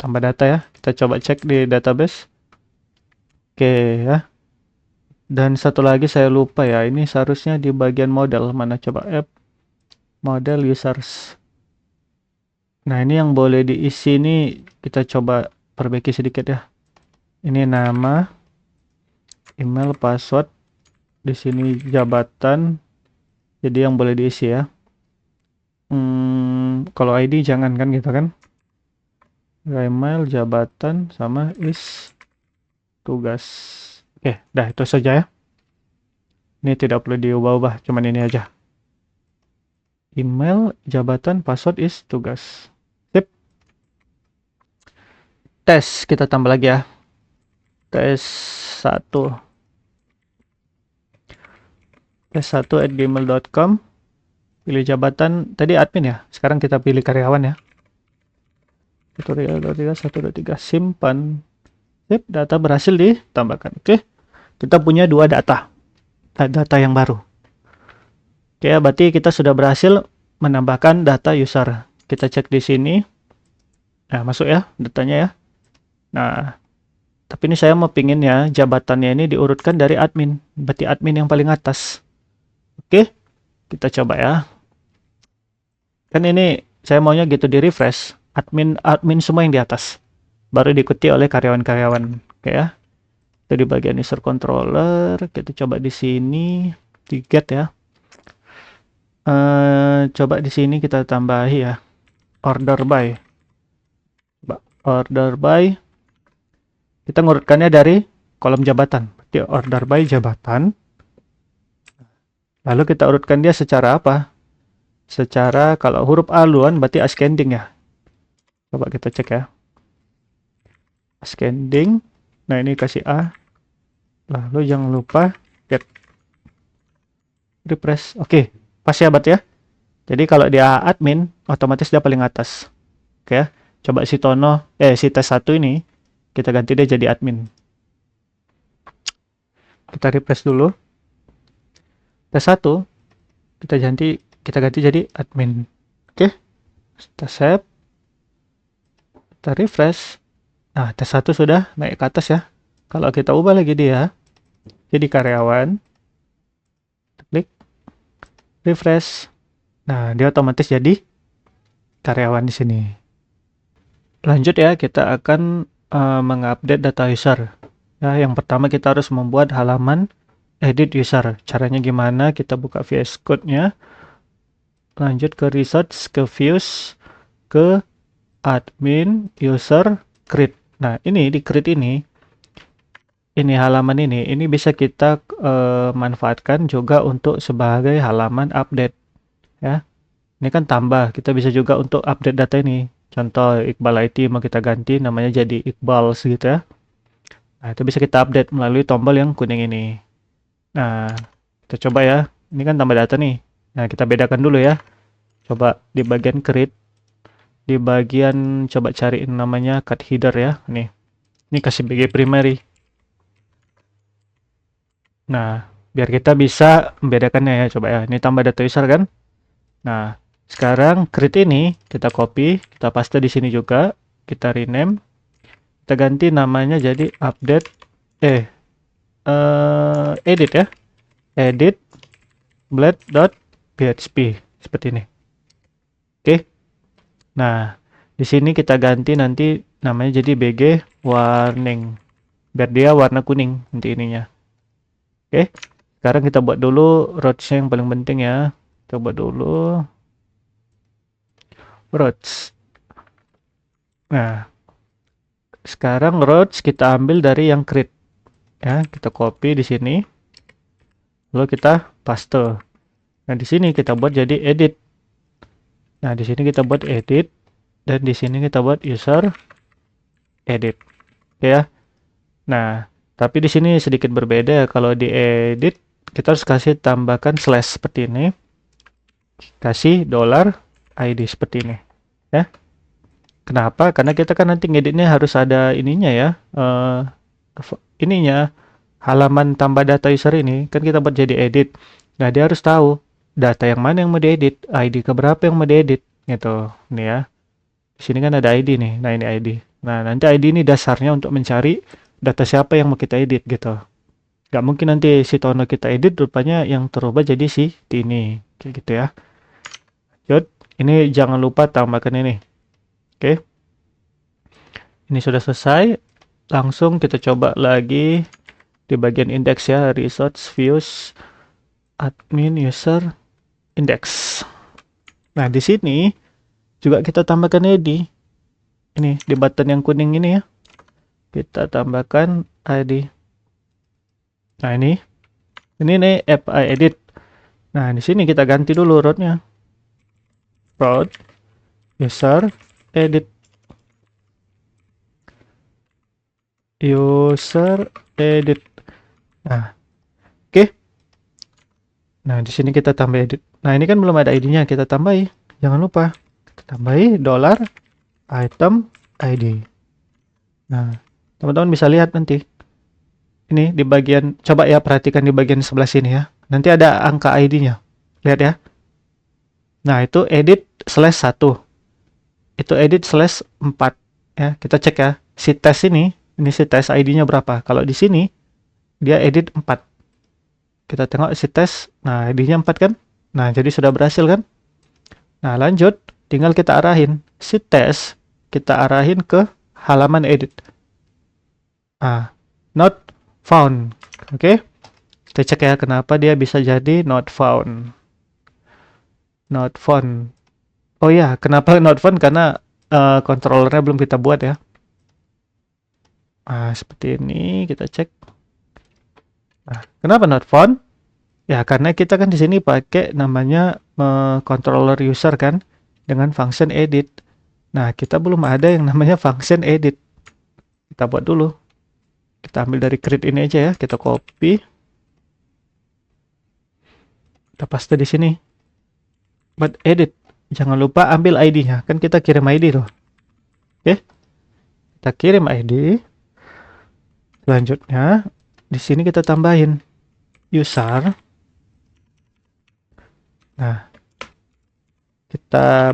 Tambah data ya. Kita coba cek di database. Oke ya. Dan satu lagi saya lupa ya. Ini seharusnya di bagian model. Mana coba app. Model users. Nah, ini yang boleh diisi ini kita coba perbaiki sedikit ya. Ini nama, email, password. Di sini jabatan. Jadi yang boleh diisi ya. Kalau ID jangan kan gitu kan. email, jabatan, sama is tugas. Oke, dah itu saja ya. Ini tidak perlu diubah-ubah, cuman ini aja. Email, jabatan, password is tugas. Sip. Tes, kita tambah lagi ya. Tes 1. tes1@gmail.com. Pilih jabatan, tadi admin ya. Sekarang kita pilih karyawan ya. Tutorial 23, 1, 2, 3. Simpan. Sip, data berhasil ditambahkan. Oke. Kita punya 2 data. Data yang baru. Oke, berarti kita sudah berhasil menambahkan data user. Kita cek di sini. Nah, masuk ya datanya ya. Nah, tapi ini saya mau pingin ya jabatannya ini diurutkan dari admin. Berarti admin yang paling atas. Oke, kita coba ya. Kan ini saya maunya gitu di refresh. Admin semua yang di atas. Baru diikuti oleh karyawan-karyawan. Oke ya. Itu di bagian user controller. Kita coba di sini. Di get ya. Coba di sini kita tambahi ya. Order by. Order by. Kita ngurutkannya dari kolom jabatan. Berarti order by jabatan. Lalu kita urutkan dia secara apa? Secara kalau huruf A duluan berarti ascending ya. Coba kita cek ya. Ascending. Nah, ini kasih A. Lalu jangan lupa get. Refresh. Oke, pas ya berarti ya. Jadi kalau dia admin, otomatis dia paling atas. Oke ya. Coba si tes 1 ini kita ganti dia jadi admin. Kita refresh dulu. Tes 1 kita ganti jadi admin. Oke. Kita save. Kita refresh. Nah, tes 1 sudah naik ke atas ya. Kalau kita ubah lagi dia jadi karyawan. Klik refresh. Nah, dia otomatis jadi karyawan di sini. Lanjut ya, kita akan mengupdate data user. Ya, yang pertama kita harus membuat halaman edit user. Caranya gimana? Kita buka VS Code-nya. Lanjut ke research, ke views, ke admin, user, create. Nah, ini di create ini halaman ini bisa kita manfaatkan juga untuk sebagai halaman update. Ya, ini kan tambah. Kita bisa juga untuk update data ini. Contoh Iqbal IT mau kita ganti namanya jadi Iqbal gitu ya. Nah, itu bisa kita update melalui tombol yang kuning ini. Nah, kita coba ya. Ini kan tambah data nih. Nah, kita bedakan dulu ya. Coba di bagian create. Di bagian coba cari namanya cut header ya. Nih. Ini kasih BG primary. Nah, biar kita bisa membedakannya ya. Coba ya. Ini tambah data user kan. Nah, sekarang create ini kita copy, kita paste di sini juga, kita rename, kita ganti namanya jadi update, edit ya, edit blade.php seperti ini. Oke. Nah, di sini kita ganti nanti namanya jadi bg warning, biar dia warna kuning nanti ininya. Oke. Sekarang kita buat dulu roads yang paling penting ya. Kita buat dulu roads. Nah, sekarang roads kita ambil dari yang create. Ya, kita copy di sini. Lalu kita paste. Nah, di sini kita buat jadi edit. Nah, di sini kita buat edit dan di sini kita buat user edit. Oke ya. Nah, tapi di sini sedikit berbeda ya. Kalau di edit kita harus kasih tambahkan slash seperti ini. Kasih $id seperti ini. Ya. Kenapa? Karena kita kan nanti ngeditnya harus ada ininya ya. Ininya halaman tambah data user ini kan kita buat jadi edit. Nah, dia harus tahu data yang mana yang mau diedit, ID keberapa yang mau diedit gitu. Nih ya. Di sini kan ada ID nih. Nah, ini ID. Nah, nanti ID ini dasarnya untuk mencari data siapa yang mau kita edit gitu. Gak mungkin nanti si Tono kita edit rupanya yang terubah jadi si Tini. Kayak gitu ya. Lanjut. Ini jangan lupa tambahkan ini. Oke. Ini sudah selesai. Langsung kita coba lagi di bagian index ya. Research, views, admin, user, index. Nah, di sini juga kita tambahkan ID. ini di button yang kuning ini ya. Kita tambahkan ID. Nah, ini nih API edit. Nah, di sini kita ganti dulu root-nya. Root user edit. User edit. Nah, oke. Nah, di sini kita tambah edit. Nah, ini kan belum ada ID-nya, kita tambahi. Jangan lupa kita tambahi $item ID. Nah, teman-teman bisa lihat nanti. Ini di bagian, coba ya perhatikan di bagian sebelah sini ya. Nanti ada angka ID-nya. Lihat ya. Nah, itu edit /1. Itu edit /4. Ya, kita cek ya. Si tes ini si tes ID-nya berapa? Kalau di sini dia edit 4. Kita tengok si tes. Nah, ID-nya 4 kan? Nah, jadi sudah berhasil kan? Nah, lanjut. Tinggal kita arahin. Si tes kita arahin ke halaman edit. Ah, not found. Oke. Kita cek ya kenapa dia bisa jadi not found. Not found. Oh ya, kenapa not found? Karena controllernya belum kita buat ya. Nah, seperti ini kita cek. Nah, kenapa not found? Ya, karena kita kan di sini pakai namanya controller user kan dengan function edit. Nah, kita belum ada yang namanya function edit. Kita buat dulu. Kita ambil dari create ini aja ya, kita copy. Kita paste di sini. Buat edit. Jangan lupa ambil ID-nya. Kan kita kirim ID tuh. Oke. Kita kirim ID. Selanjutnya di sini kita tambahin user. Nah, kita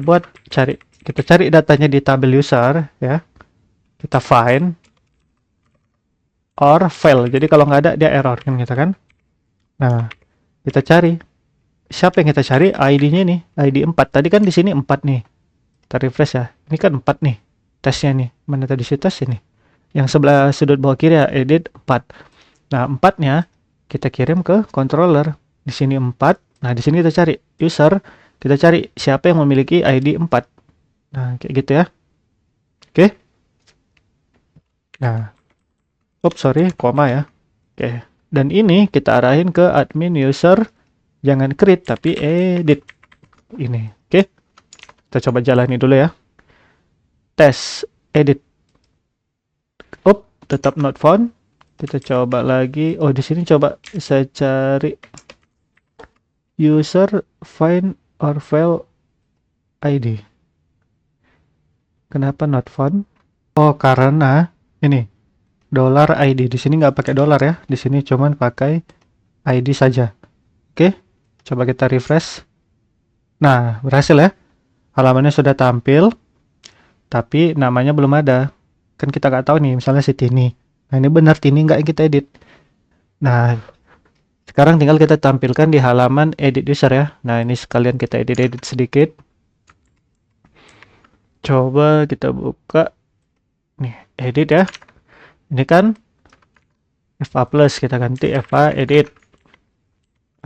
cari datanya di tabel user ya. Kita find or fail. Jadi kalau nggak ada dia error kan kita kan. Nah, kita cari. Siapa yang kita cari? ID-nya nih, ID 4. Tadi kan di sini 4 nih. Kita refresh ya. Ini kan 4 nih. Tesnya nih. Mana tadi si tes ini? Yang sebelah sudut bawah kiri ya, edit 4. Nah, 4-nya kita kirim ke controller. Di sini 4. Nah, di sini kita cari user. Kita cari siapa yang memiliki ID 4. Nah, kayak gitu ya. Oke. Nah, sorry, koma ya. Oke. Dan ini kita arahin ke admin user. Jangan create, tapi edit. Ini, oke. Kita coba jalani dulu ya. Tes, edit. Tetap not found. Kita coba lagi. Oh, di sini coba saya cari user find or fail ID. Kenapa not found? Oh, karena ini $ID. Di sini nggak pakai dollar ya. Di sini cuman pakai ID saja. Oke, coba kita refresh. Nah, berhasil ya. Halamannya sudah tampil, tapi namanya belum ada. Kan kita nggak tahu nih, misalnya si Tini. Nah, ini benar Tini nggak yang kita edit. Nah, sekarang tinggal kita tampilkan di halaman edit user ya. Nah, ini sekalian kita edit sedikit. Coba kita buka. Nih, edit ya. Ini kan FA plus, kita ganti FA edit.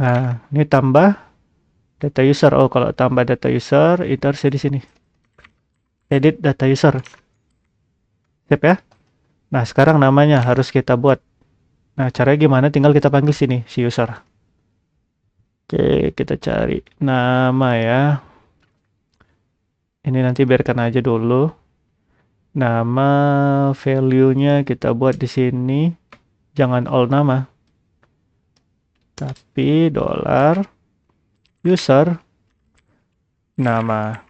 Nah, ini tambah data user. Oh, kalau tambah data user, itu harusnya di sini. Edit data user. Sip ya. Nah, sekarang namanya harus kita buat. Nah, caranya gimana? Tinggal kita panggil sini, si user. Oke, kita cari nama ya. Ini nanti biarkan aja dulu. Nama value-nya kita buat di sini. Jangan all nama. Tapi $user nama.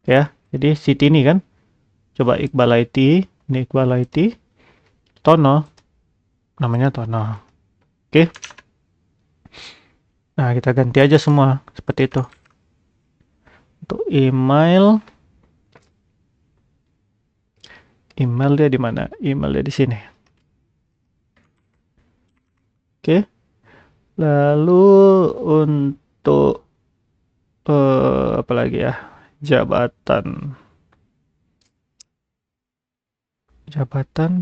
Ya, jadi si Tini kan. Coba Iqbal IT, ini Iqbal IT. Tono, namanya Tono. Oke. Nah, kita ganti aja semua seperti itu. Untuk email dia di mana? Email dia di sini. Oke. Lalu untuk apa lagi ya? Jabatan,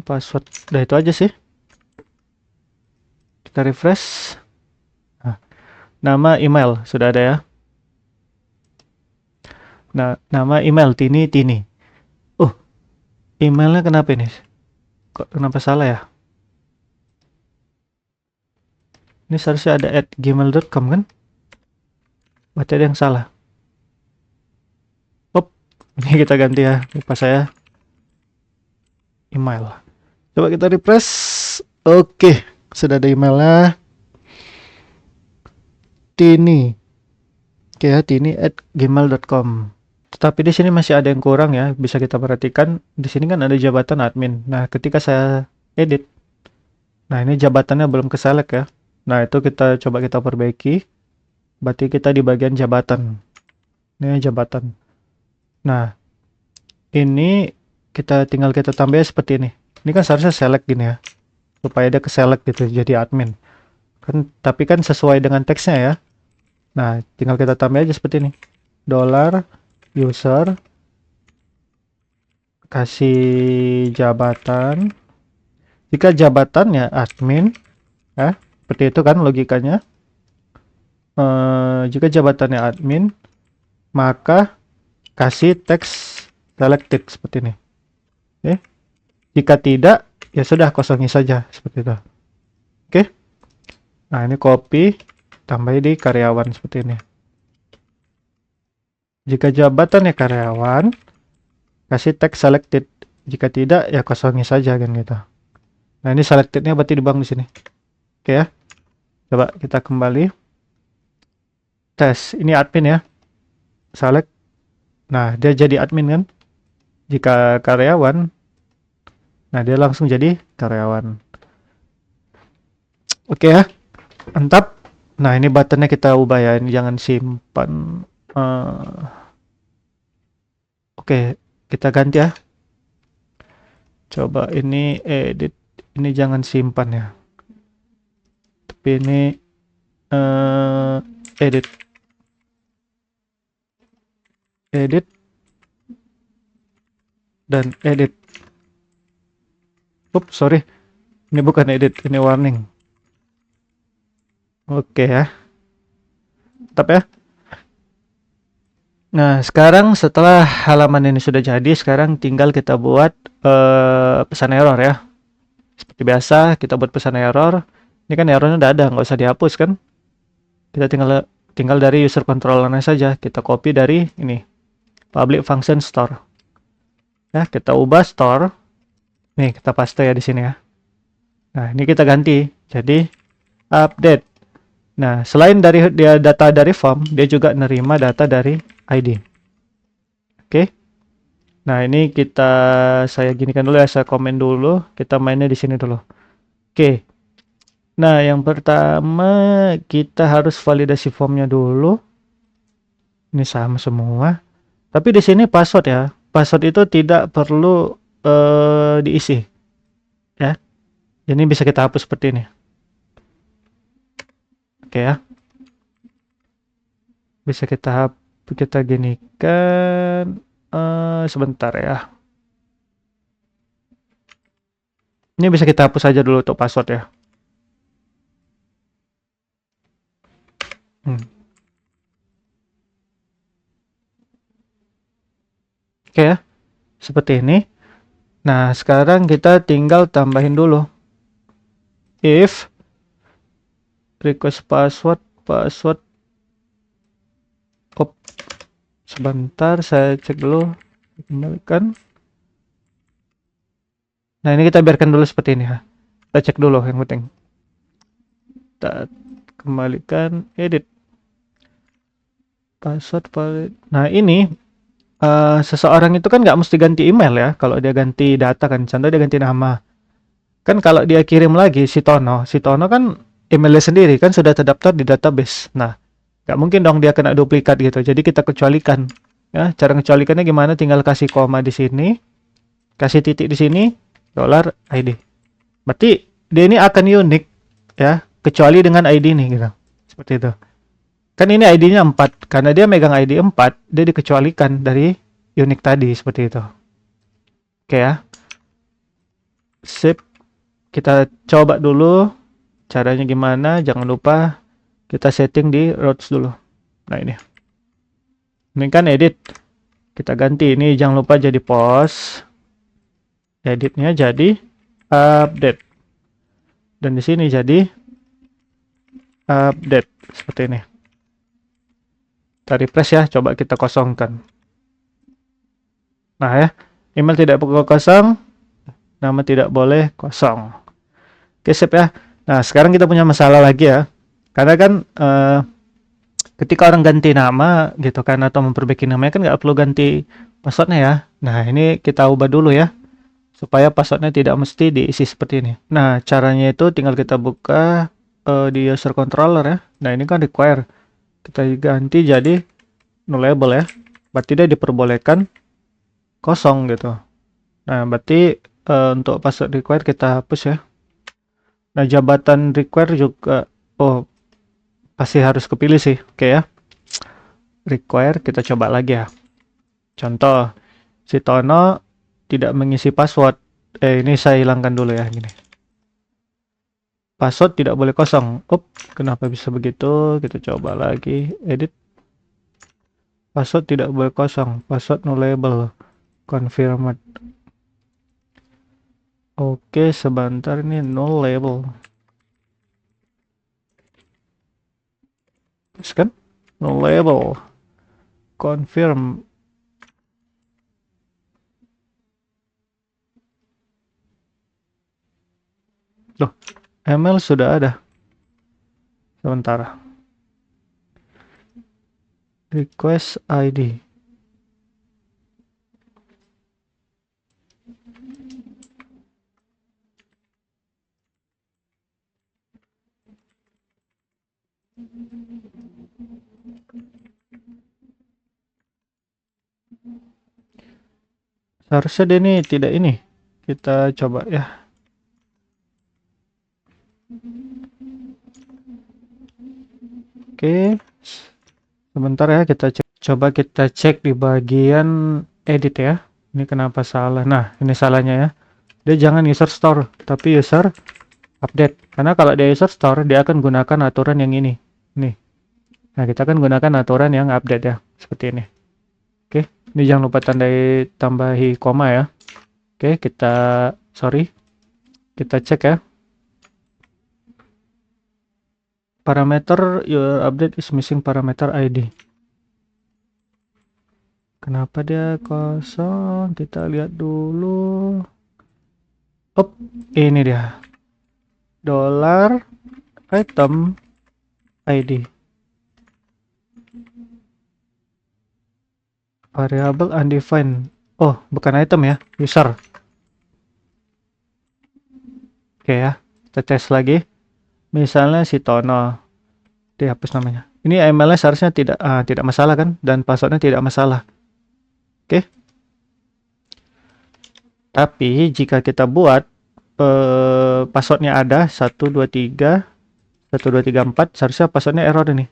password. Udah itu aja sih. Kita refresh. Nah, nama email sudah ada ya. Nah, nama email Tini. emailnya kenapa ini? Kok kenapa salah ya? Ini seharusnya ada @gmail.com kan? Berarti ada yang salah. Op, ini kita ganti ya. Lupa saya email. Coba kita refresh. Oke, sudah ada emailnya. Tini. Oke ya, tini@gmail.com. Tetapi di sini masih ada yang kurang ya. Bisa kita perhatikan. Di sini kan ada jabatan admin. Nah, ketika saya edit, nah ini jabatannya belum keselect ya. Nah, itu kita coba kita perbaiki. Berarti kita di bagian jabatan. Ini jabatan. Nah, ini tinggal kita tambah seperti ini. Ini kan seharusnya select gini ya. Supaya dia ke select gitu jadi admin. Kan tapi kan sesuai dengan teksnya ya. Nah, tinggal kita tambah aja seperti ini. $user kasih jabatan. Jika jabatannya admin, ya, seperti itu kan logikanya. Jika jabatannya admin, maka kasih teks selected seperti ini. Oke. Jika tidak, ya sudah kosongi saja seperti itu. Oke. Nah, ini copy, tambah di karyawan seperti ini. Jika jabatannya karyawan, kasih teks selected. Jika tidak, ya kosongi saja kan gitu. Nah, ini selectednya berarti di di sini. Oke ya. Coba kita kembali. Tes. Ini admin ya. Select. Nah, dia jadi admin kan. Jika karyawan, nah dia langsung jadi karyawan. Oke ya. Mantap. Nah, ini buttonnya kita ubah ya. Ini jangan simpan. Oke, kita ganti ya. Coba ini edit. Ini jangan simpan ya. Tapi ini edit. Edit. Dan edit. Oops, sorry. Ini bukan edit, ini warning. Oke ya. Tetap ya. Nah, sekarang setelah halaman ini sudah jadi, sekarang tinggal kita buat pesan error ya. Seperti biasa, kita buat pesan error. Ini kan errornya udah ada, nggak usah dihapus kan. Kita tinggal dari user controllernya saja. Kita copy dari ini, public function store. Ya, kita ubah store. Nih, kita paste ya di sini ya. Nah, ini kita ganti. Jadi, update. Nah, selain dari dia data dari form, dia juga nerima data dari ID. Oke. Nah, ini saya ginikan dulu ya, saya komen dulu, kita mainnya di sini dulu. Oke. Nah, yang pertama kita harus validasi formnya dulu. Ini sama semua. Tapi di sini password ya. Password itu tidak perlu diisi. Ya. Ini bisa kita hapus seperti ini. Oke ya. Bisa kita ginikan sebentar ya. Ini bisa kita hapus saja dulu untuk password ya. Oke ya. Seperti ini. Nah, sekarang kita tinggal tambahin dulu. If request password sebentar saya cek dulu, kembalikan. Nah, ini kita biarkan dulu seperti ini ya. Kita cek dulu yang penting. Kita kembalikan edit password valid. Nah, ini seseorang itu kan nggak mesti ganti email ya. Kalau dia ganti data kan, contoh dia ganti nama. Kan kalau dia kirim lagi si Tono kan emailnya sendiri kan sudah terdaftar di database. Nah, nggak mungkin dong dia kena duplikat gitu. Jadi kita kecualikan. Ya, cara kecualikannya gimana? Tinggal kasih koma di sini, kasih titik di sini, $ID. Berarti dia ini akan unik ya, kecuali dengan ID nih gitu. Seperti itu. Kan ini ID-nya 4. Karena dia megang ID 4, dia dikecualikan dari unik tadi seperti itu. Oke ya. Sip. Kita coba dulu caranya gimana. Jangan lupa kita setting di routes dulu. Nah, ini kan edit. Kita ganti ini, jangan lupa jadi post. editnya jadi update, dan di sini jadi update seperti ini. Kita refresh ya, coba kita kosongkan. Nah ya, email tidak boleh kosong, nama tidak boleh kosong. Oke, sip ya. Nah, sekarang kita punya masalah lagi ya. Karena kan ketika orang ganti nama gitu kan, atau memperbaiki namanya kan nggak perlu ganti passwordnya ya. Nah, ini kita ubah dulu ya, supaya passwordnya tidak mesti diisi seperti ini. Nah, caranya itu tinggal kita buka di user controller ya. Nah, ini kan require. Kita ganti jadi nullable ya. Berarti dia diperbolehkan kosong gitu. Nah, berarti untuk password require kita hapus ya. Nah, jabatan require juga pasti harus kepilih sih. Oke ya. Require kita coba lagi ya. Contoh, si Tono tidak mengisi password. Ini saya hilangkan dulu ya gini. Password tidak boleh kosong. Kenapa bisa begitu? Kita coba lagi. Edit. Password tidak boleh kosong. Password nullable. Confirmed. Oke, sebentar, ini nullable. Terus kan? Nullable. Confirm. Loh, email sudah ada. Sebentar. Request ID. Seharusnya dia ini tidak ini. Kita coba ya. Oke. Sebentar ya, kita coba kita cek di bagian edit ya. Ini kenapa salah? Nah, ini salahnya ya. Dia jangan user store, tapi user update. Karena kalau dia user store, dia akan gunakan aturan yang ini. Nih. Nah, kita akan gunakan aturan yang update ya. Seperti ini. Oke. Ini jangan lupa tandai tambahi koma ya. Oke, kita cek ya. Parameter your update is missing parameter ID. Kenapa dia kosong? Kita lihat dulu. Ini dia. Dollar item ID. Variable undefined. Oh, bukan item ya, user. Oke ya, kita tes lagi. Misalnya si Tono, dihapus namanya. Ini emailnya seharusnya tidak masalah kan, dan passwordnya tidak masalah. Oke. Tapi jika kita buat passwordnya ada 123 1234, seharusnya passwordnya error ini.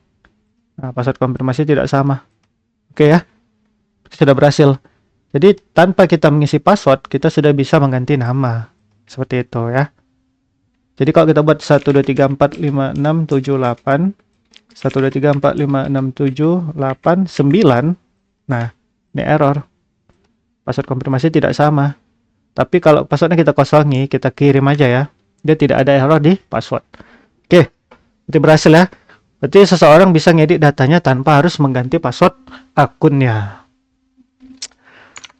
Nah, password konfirmasi tidak sama. Oke ya, sudah berhasil. Jadi tanpa kita mengisi password, kita sudah bisa mengganti nama. Seperti itu ya. Jadi kalau kita buat 1234567 123456789, nah ini error. Password konfirmasi tidak sama. Tapi kalau passwordnya kita kosongi, kita kirim aja ya. Dia tidak ada error di password. Oke, itu berhasil ya. Berarti seseorang bisa ngedit datanya tanpa harus mengganti password akunnya.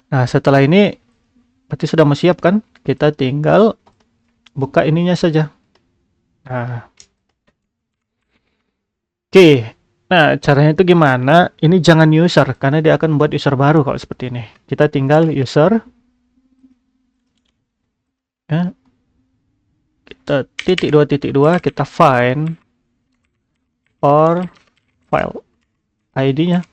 Nah, setelah ini berarti sudah mau siap kan? Kita tinggal buka ininya saja. Nah, oke. Nah, caranya itu gimana? Ini jangan user, karena dia akan buat user baru kalau seperti ini. Kita tinggal user. Ya. Kita ;2.2, kita find or file. ID-nya.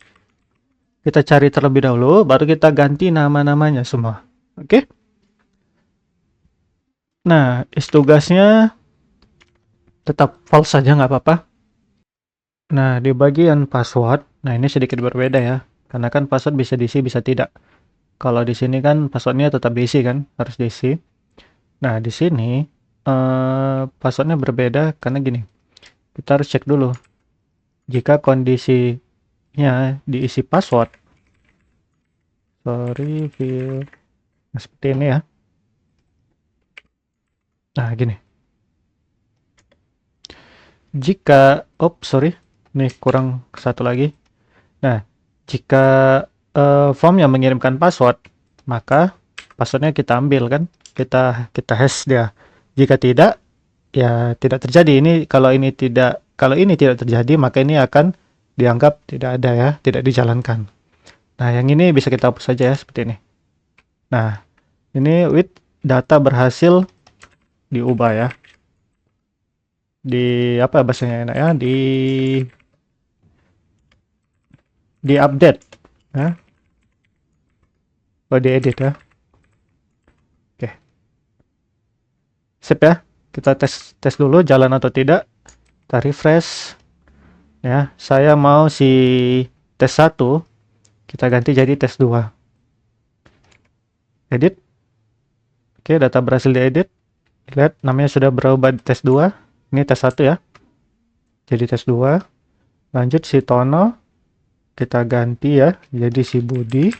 Kita cari terlebih dahulu, baru kita ganti nama-namanya semua. Oke? Nah, tugasnya tetap false saja, nggak apa-apa. Nah, di bagian password, nah ini sedikit berbeda ya. Karena kan password bisa diisi, bisa tidak. Kalau di sini kan passwordnya tetap diisi kan, harus diisi. Nah, di sini passwordnya berbeda karena gini. Kita harus cek dulu. Jika kondisinya diisi password, nah, seperti ini ya. Nah, gini. Jika, sorry, nih kurang satu lagi. Nah, jika form yang mengirimkan password, maka passwordnya kita ambil kan, kita hash dia. Jika tidak, ya tidak terjadi. Kalau ini tidak terjadi, maka ini akan dianggap tidak ada ya, tidak dijalankan. Nah, yang ini bisa kita hapus saja ya, seperti ini. Nah, ini with data berhasil diubah ya. Di apa bahasanya enak ya? Di update ya. Oh, diedit ya. Oke. Sip ya. Kita tes dulu jalan atau tidak. Kita refresh ya. Saya mau si tes 1 kita ganti jadi tes 2. Edit. Oke, data berhasil diedit. Lihat namanya sudah berubah di tes 2. Ini tes 1 ya. Jadi tes 2. Lanjut si Tono kita ganti ya jadi si Budi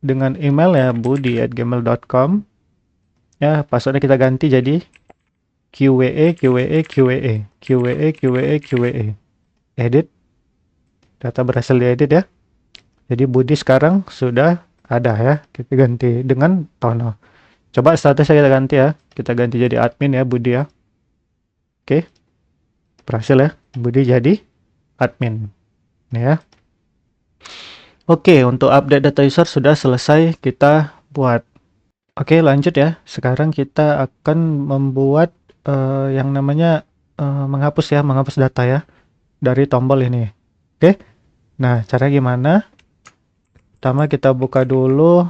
dengan email ya budi@gmail.com. Ya, passwordnya kita ganti jadi QWE QWE QWE QWE QWE QWE. Edit. Data berhasil diedit ya. Jadi Budi sekarang sudah ada ya. Kita ganti dengan Tono. Coba statusnya kita ganti ya. Kita ganti jadi admin ya Budi ya. Oke. Berhasil ya. Budi jadi admin. Nih ya. Oke, untuk update data user sudah selesai kita buat. Oke, lanjut ya. Sekarang kita akan membuat yang namanya menghapus data ya dari tombol ini. Oke. Nah, cara gimana? Pertama kita buka dulu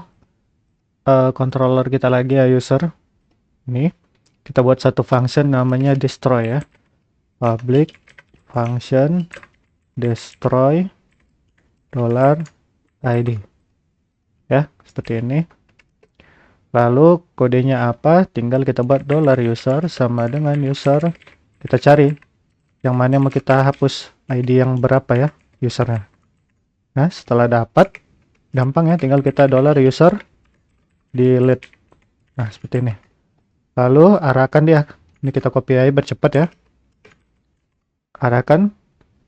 controller kita lagi ya user. Ini kita buat satu function namanya destroy ya. Public function destroy $id. Ya, seperti ini. Lalu kodenya apa? Tinggal kita buat $user sama dengan user. Kita cari yang mana mau kita hapus ID yang berapa ya usernya. Nah, setelah dapat gampang ya, tinggal kita $user delete. Nah, seperti ini. Lalu arahkan dia. Ini kita copy aja bercepat ya. Arahkan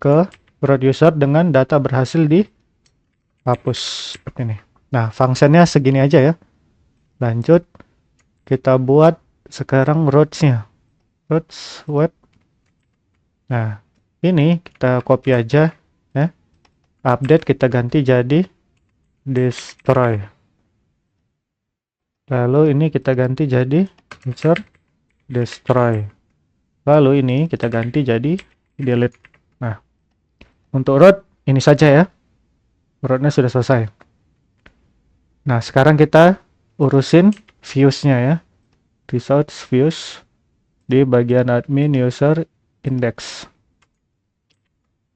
ke root user dengan data berhasil dihapus seperti ini. Nah, fungsinya segini aja ya. Lanjut kita buat sekarang roots-nya. Roots web. Nah, ini kita copy aja ya. Update kita ganti jadi destroy. Lalu ini kita ganti jadi user destroy. Lalu ini kita ganti jadi delete. Nah, untuk root ini saja ya. Rootnya sudah selesai. Nah, sekarang kita urusin views-nya ya. Results views di bagian admin user index.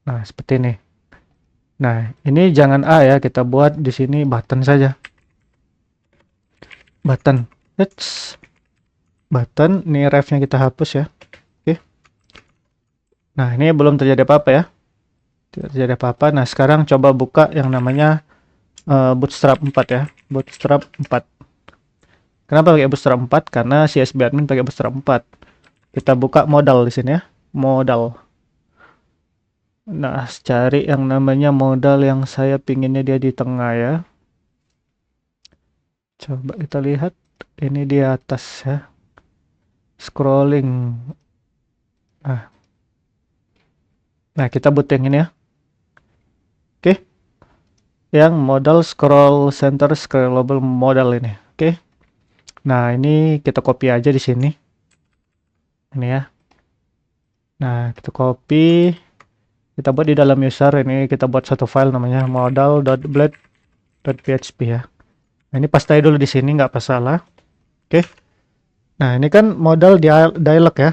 Nah, seperti ini. Nah, ini jangan A ya, kita buat di sini button saja. Button. Button, ini ref-nya kita hapus ya. Oke. Nah, ini belum terjadi apa-apa ya. Tidak terjadi apa-apa. Nah, sekarang coba buka yang namanya Bootstrap 4 ya. Bootstrap 4. Kenapa pakai Bootstrap 4? Karena CSB admin pakai Bootstrap 4. Kita buka modal di sini ya. Modal. Nah, cari yang namanya modal yang saya pinginnya dia di tengah ya. Coba kita lihat. Ini di atas ya. Scrolling. Nah, kita butuh yang ini ya. Oke. Yang modal scroll center scrollable modal ini. Oke. Nah, ini kita copy aja di sini. Ini ya. Nah, kita copy. Kita buat di dalam user ini, kita buat satu file namanya modal.blade.php ya. Nah, ini paste dulu di sini, nggak masalah. Oke. Nah, ini kan modal dialog ya.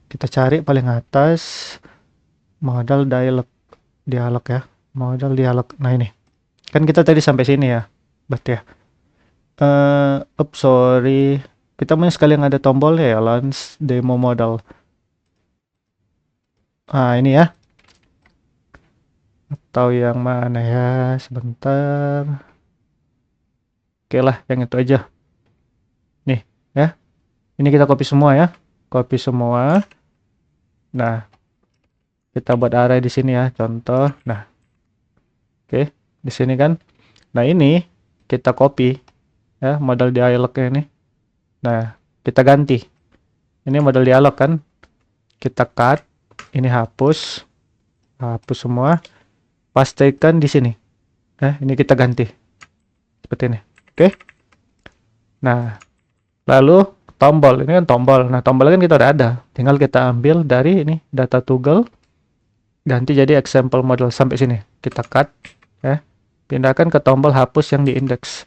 Kita cari paling atas modal dialog ya. Modal dialog. Nah, ini. Kan kita tadi sampai sini ya. Berarti ya. Sorry. Kita mau sekali yang ada tombol ya, launch demo modal. Nah, ini ya. Atau yang mana ya? Sebentar. Oke lah, yang itu aja. Nih, ya. Ini kita copy semua ya. Copy semua. Nah, kita buat array di sini ya, contoh. Nah, oke, di sini kan. Nah, ini kita copy ya model dialognya ini. Nah, kita ganti. Ini model dialog kan. Kita cut, ini hapus. Hapus semua. Pastekan di sini. Ini kita ganti. Seperti ini. Oke. Nah, lalu tombol. Ini kan tombol. Nah, tombolnya kan kita udah ada. Tinggal kita ambil dari ini data toggle. Ganti jadi example model sampai sini. Kita cut ya. Pindahkan ke tombol hapus yang di index.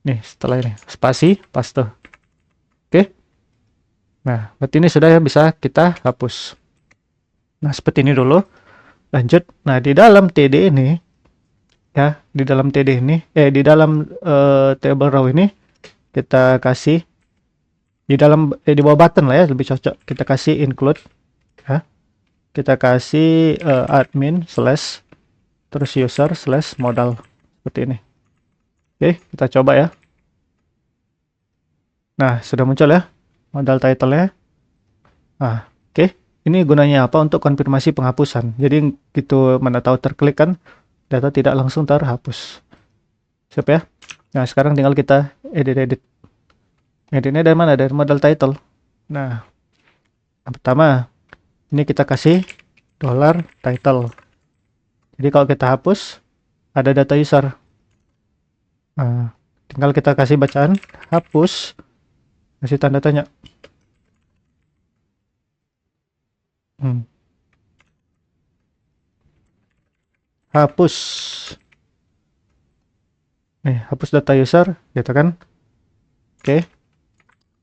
Nih, setelah ini spasi paste. Oke. Nah, berarti ini sudah ya bisa kita hapus. Nah, seperti ini dulu. Lanjut. Nah, di dalam TD ini ya, di dalam TD ini di dalam table row ini kita kasih di dalam di bawah button lah ya, lebih cocok. Kita kasih include ya. Kita kasih admin slash terus user slash modal seperti ini. Oke, kita coba ya. Nah, sudah muncul ya modal title-nya. Nah, oke. Ini gunanya apa? Untuk konfirmasi penghapusan. Jadi gitu mana tahu terklik kan data tidak langsung terhapus. Siap ya? Nah, sekarang tinggal kita edit. Editnya dari mana? Dari modal title. Nah, yang pertama ini kita kasih $title. Jadi kalau kita hapus ada data user. Nah, tinggal kita kasih bacaan hapus, kasih tanda tanya. Hapus. Nih, hapus data user, gitu kan? Oke.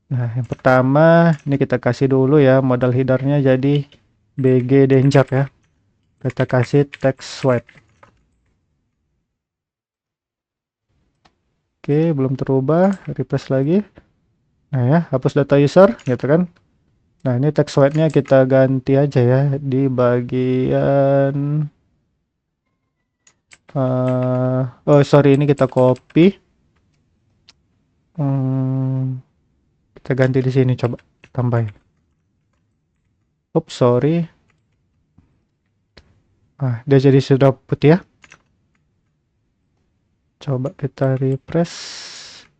Nah, yang pertama ini kita kasih dulu ya modal headernya jadi BG danger ya. Kita kasih text swipe. Oke, belum terubah, refresh lagi. Nah ya, hapus data user, gitu kan? Nah, ini text swipe-nya kita ganti aja ya di bagian oh sorry, ini kita copy. Kita ganti di sini, coba tambahin. Oops, sorry. Dia jadi sudah putih ya. Coba kita refresh.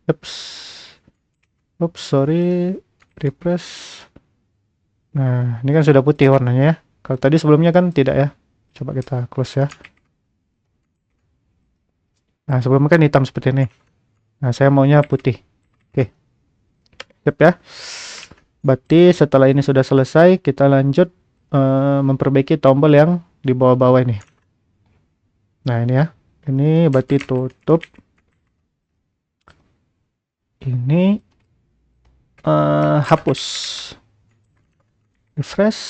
Oops, sorry. Refresh. Nah, ini kan sudah putih warnanya ya. Kalau tadi sebelumnya kan tidak ya. Coba kita close ya. Nah, sebelumnya kan hitam seperti ini. Nah, saya maunya putih. Oke. Siap ya. Berarti setelah ini sudah selesai, kita lanjut memperbaiki tombol yang di bawah-bawah ini. Nah, ini ya. Ini berarti tutup. Ini hapus. Refresh.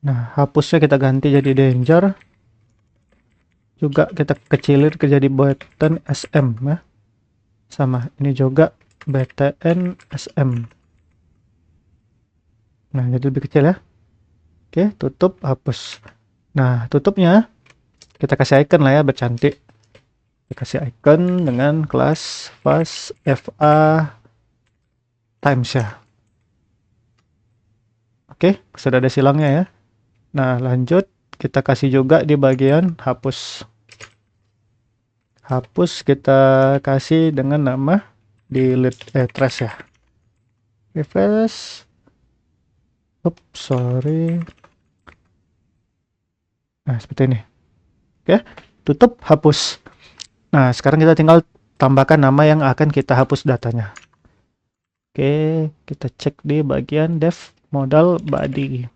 Nah, hapusnya kita ganti jadi danger. Juga kita kecilin ke jadi button SM ya. Sama, ini juga btn SM. Nah, jadi lebih kecil ya. Oke, tutup, hapus. Nah, tutupnya kita kasih icon lah ya, bercantik. Kita kasih icon dengan kelas fast FA times ya. Oke, sudah ada silangnya ya. Nah, lanjut kita kasih juga di bagian hapus. Hapus kita kasih dengan nama delete trace ya. Refresh. Oops, sorry. Nah, seperti ini. Oke, tutup, hapus. Nah, sekarang kita tinggal tambahkan nama yang akan kita hapus datanya. Oke, kita cek di bagian dev modal body.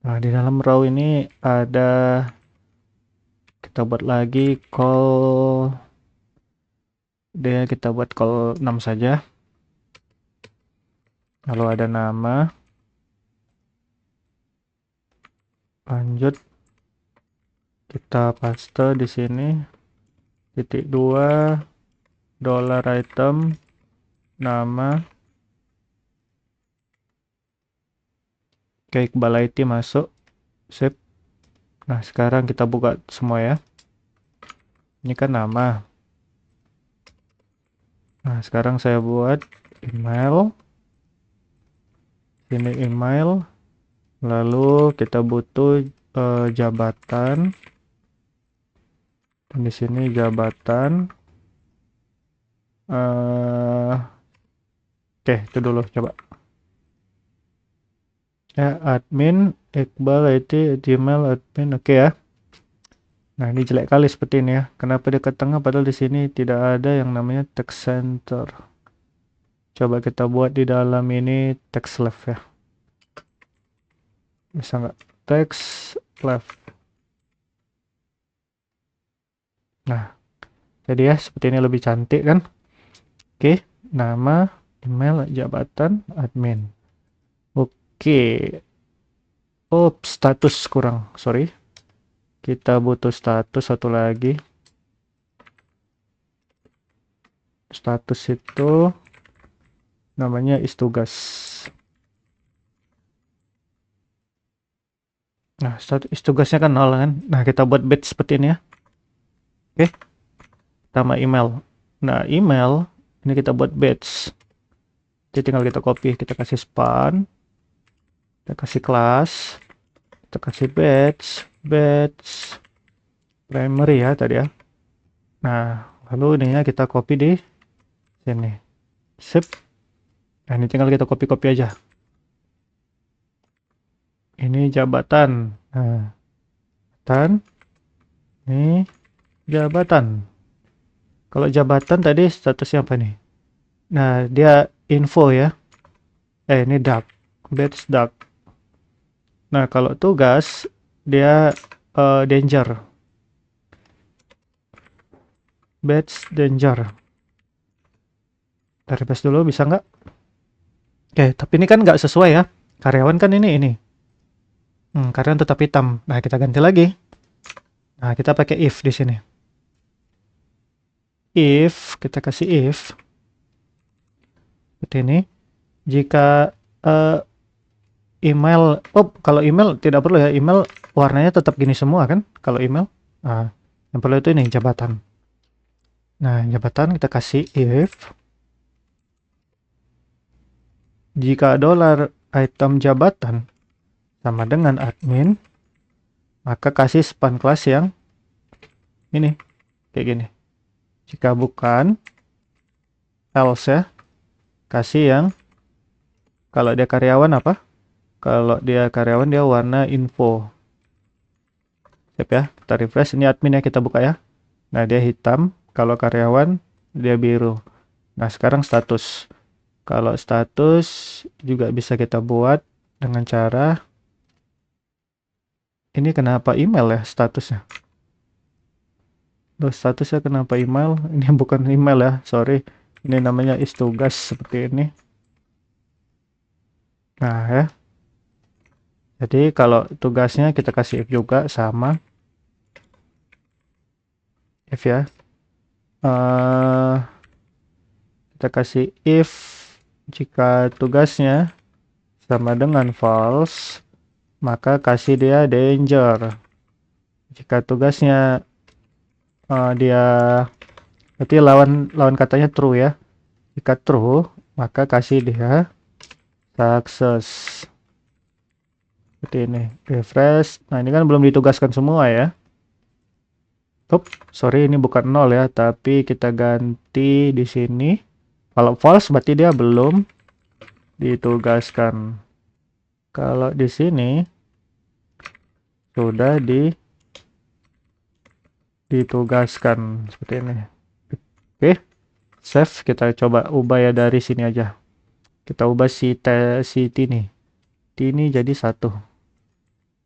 Nah, di dalam row ini ada, kita buat lagi call dia, kita buat call 6 saja. Lalu ada nama. Lanjut kita paste di sini titik 2 $item nama. Oke, Iqbal IT masuk. Sip. Nah, sekarang kita buka semua ya. Ini kan nama. Nah, sekarang saya buat email, sini email, lalu kita butuh jabatan, dan di sini jabatan. Oke, itu dulu coba. Ya, admin Iqbal IT Gmail admin, oke ya. Nah, ini jelek kali seperti ini ya. Kenapa dia ke tengah padahal di sini tidak ada yang namanya text center. Coba kita buat di dalam ini text left ya. Bisa nggak? Text left. Nah, jadi ya seperti ini lebih cantik kan? Oke, nama, email, jabatan, admin. Oke. Oh, status kurang. Sorry. Kita butuh status satu lagi. Status itu namanya istugas. Nah, status istugasnya kan nol kan. Nah, kita buat batch seperti ini ya. Oke. Sama email. Nah, email ini kita buat batch. Jadi tinggal kita copy, kita kasih span, kita kasih kelas, kita kasih batch primary ya tadi ya. Nah, lalu ininya kita copy di sini. Sip. Nah, ini tinggal kita copy aja. Ini jabatan. Nah, jabatan. Ini jabatan. Kalau jabatan tadi statusnya apa nih? Nah, dia info ya. Ini dark. Batch dark. Nah, kalau tugas dia danger. Batch danger. Kita refresh dulu bisa nggak? Oke, tapi ini kan nggak sesuai ya. Karyawan kan ini. Karyawan tetap hitam. Nah, kita ganti lagi. Nah, kita pakai if di sini. If, kita kasih if. Seperti ini. Jika email, kalau email tidak perlu ya. Email warnanya tetap gini semua kan? Kalau email. Nah, yang perlu itu ini, jabatan. Nah, jabatan kita kasih if. Jika $ item jabatan sama dengan admin, maka kasih span kelas yang ini, kayak gini. Jika bukan, else ya, kasih yang, kalau dia karyawan apa? Kalau dia karyawan dia warna info. Siap ya, kita refresh, ini admin ya, kita buka ya. Nah, dia hitam, kalau karyawan dia biru. Nah, sekarang status. Kalau status juga bisa kita buat dengan cara, ini kenapa email ya statusnya? Loh, statusnya kenapa email? Ini bukan email ya, sorry. Ini namanya istugas seperti ini. Nah ya. Jadi kalau tugasnya kita kasih if juga sama. If ya. Kita kasih if jika tugasnya sama dengan false, maka kasih dia danger. Jika tugasnya dia berarti lawan katanya true ya. Jika true, maka kasih dia success. Seperti ini. Refresh. Nah, ini kan belum ditugaskan semua ya. Sorry, ini bukan 0 ya, tapi kita ganti di sini. Kalau false berarti dia belum ditugaskan. Kalau di sini sudah ditugaskan seperti ini. Oke, save. Kita coba ubah ya dari sini aja. Kita ubah si Tini. Tini jadi 1.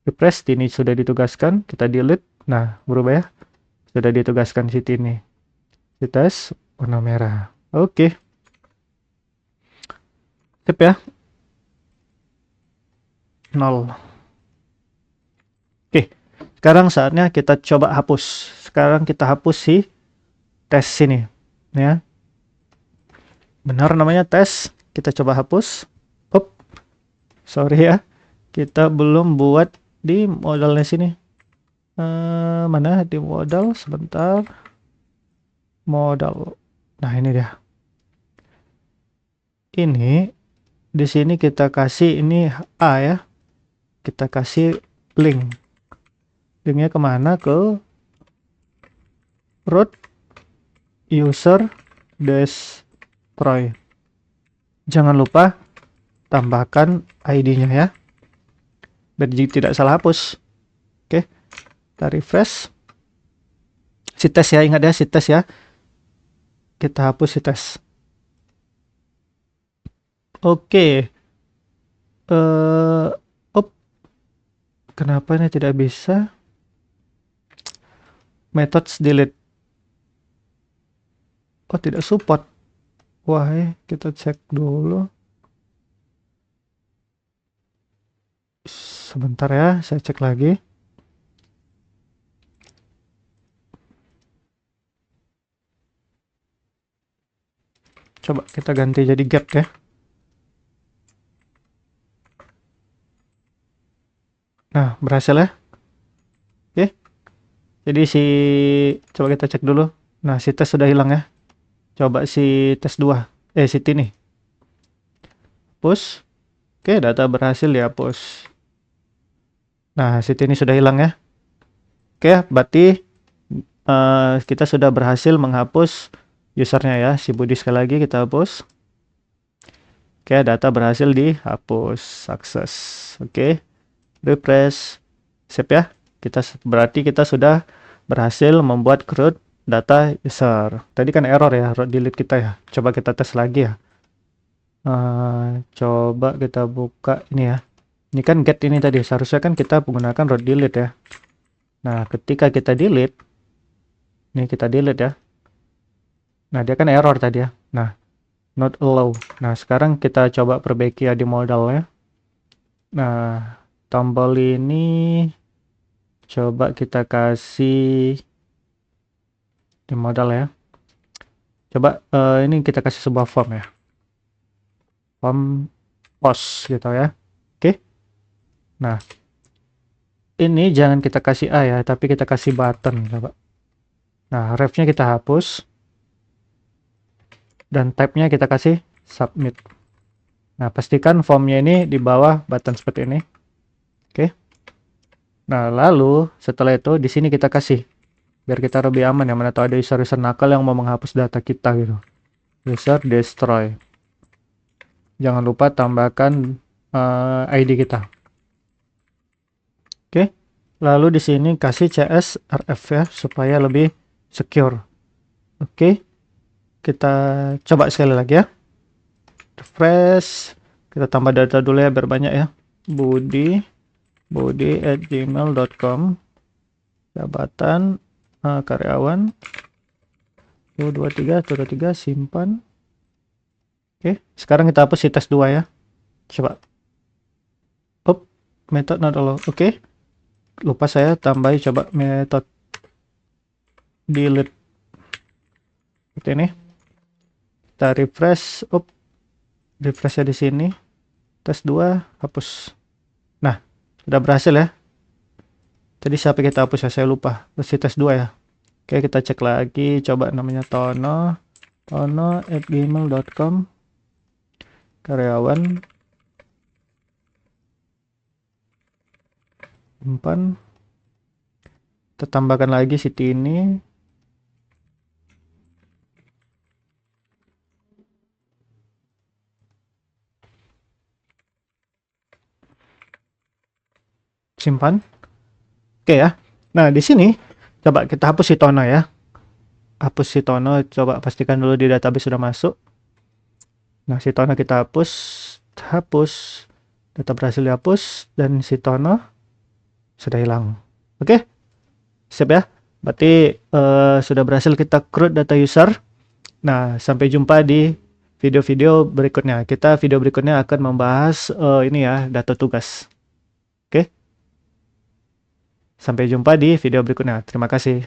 Refresh, Tini sudah ditugaskan. Kita delete. Nah, berubah ya. Sudah ditugaskan si Tini. Di tes warna merah. Oke. Sip ya. 0. Oke. Sekarang saatnya kita coba hapus. Sekarang kita hapus si tes sini. Ya. Benar namanya tes. Kita coba hapus. Sorry ya. Kita belum buat di modalnya sini. Mana di modal? Sebentar. Modal. Nah, ini dia. ini di sini kita kasih ini A ya. Kita kasih link. Linknya kemana? Ke root user destroy. Jangan lupa tambahkan ID-nya ya, biar tidak salah hapus. Oke, kita refresh. Si tes ya, ingat ya, si tes ya. Kita hapus si tes. Oke. Kenapa ini tidak bisa? Methods delete. Oh, tidak support. Wah, kita cek dulu. Sebentar ya, saya cek lagi. Coba kita ganti jadi get ya. Nah, berhasil ya. Oke. Jadi coba kita cek dulu. Nah, si tes sudah hilang ya. Coba si tes 2. Si ini. Push. Oke, data berhasil dihapus. Nah, si ini sudah hilang ya. Oke, berarti kita sudah berhasil menghapus usernya ya. Si Budi sekali lagi kita hapus. Oke, data berhasil dihapus. Sukses. Oke. Refresh. Sip ya. Berarti kita sudah berhasil membuat root data user. Tadi kan error ya, root delete kita ya. Coba kita tes lagi ya. Coba kita buka ini ya. Ini kan get ini tadi. Seharusnya kan kita menggunakan root delete ya. Nah, ketika kita delete, ini kita delete ya. Nah, dia kan error tadi ya. Nah, not allow. Nah, sekarang kita coba perbaiki ya di modalnya. Nah, tombol ini coba kita kasih di modal ya. Coba ini kita kasih sebuah form ya. Form post gitu ya. Oke. Nah, ini jangan kita kasih A ya, tapi kita kasih button coba. Nah, refnya kita hapus. Dan type-nya kita kasih submit. Nah, pastikan formnya ini di bawah button seperti ini. Oke. Nah, lalu setelah itu di sini kita kasih biar kita lebih aman ya, mana tahu ada user-user nakal yang mau menghapus data kita gitu. User destroy. Jangan lupa tambahkan ID kita. Oke. Lalu di sini kasih CSRF ya supaya lebih secure. Oke. Kita coba sekali lagi ya. Refresh. Kita tambah data dulu ya biar banyak ya. budi@gmail.com. Jabatan karyawan 223 simpan. Oke, sekarang kita hapus si tes 2 ya. Coba. Method not allow. Oke. Lupa saya tambahin coba method delete. Seperti ini. Kita refresh. Refresh ya di sini. Tes 2 hapus. Nah, sudah berhasil ya. Tadi siapa kita hapus ya, saya lupa. Terus tes 2 ya. Oke, kita cek lagi. Coba namanya tono@gmail.com. Karyawan. Simpan. Kita tambahkan lagi siti ini. Simpan. Oke ya. Nah, di sini coba kita hapus si tono ya. Hapus si tono, coba pastikan dulu di database sudah masuk. Nah, si tono kita hapus. Data berhasil dihapus dan si tono sudah hilang. Oke. Sip ya. Berarti sudah berhasil kita create data user. Nah, sampai jumpa di video-video berikutnya. Video berikutnya akan membahas ini ya, data tugas. Oke. Sampai jumpa di video berikutnya. Terima kasih.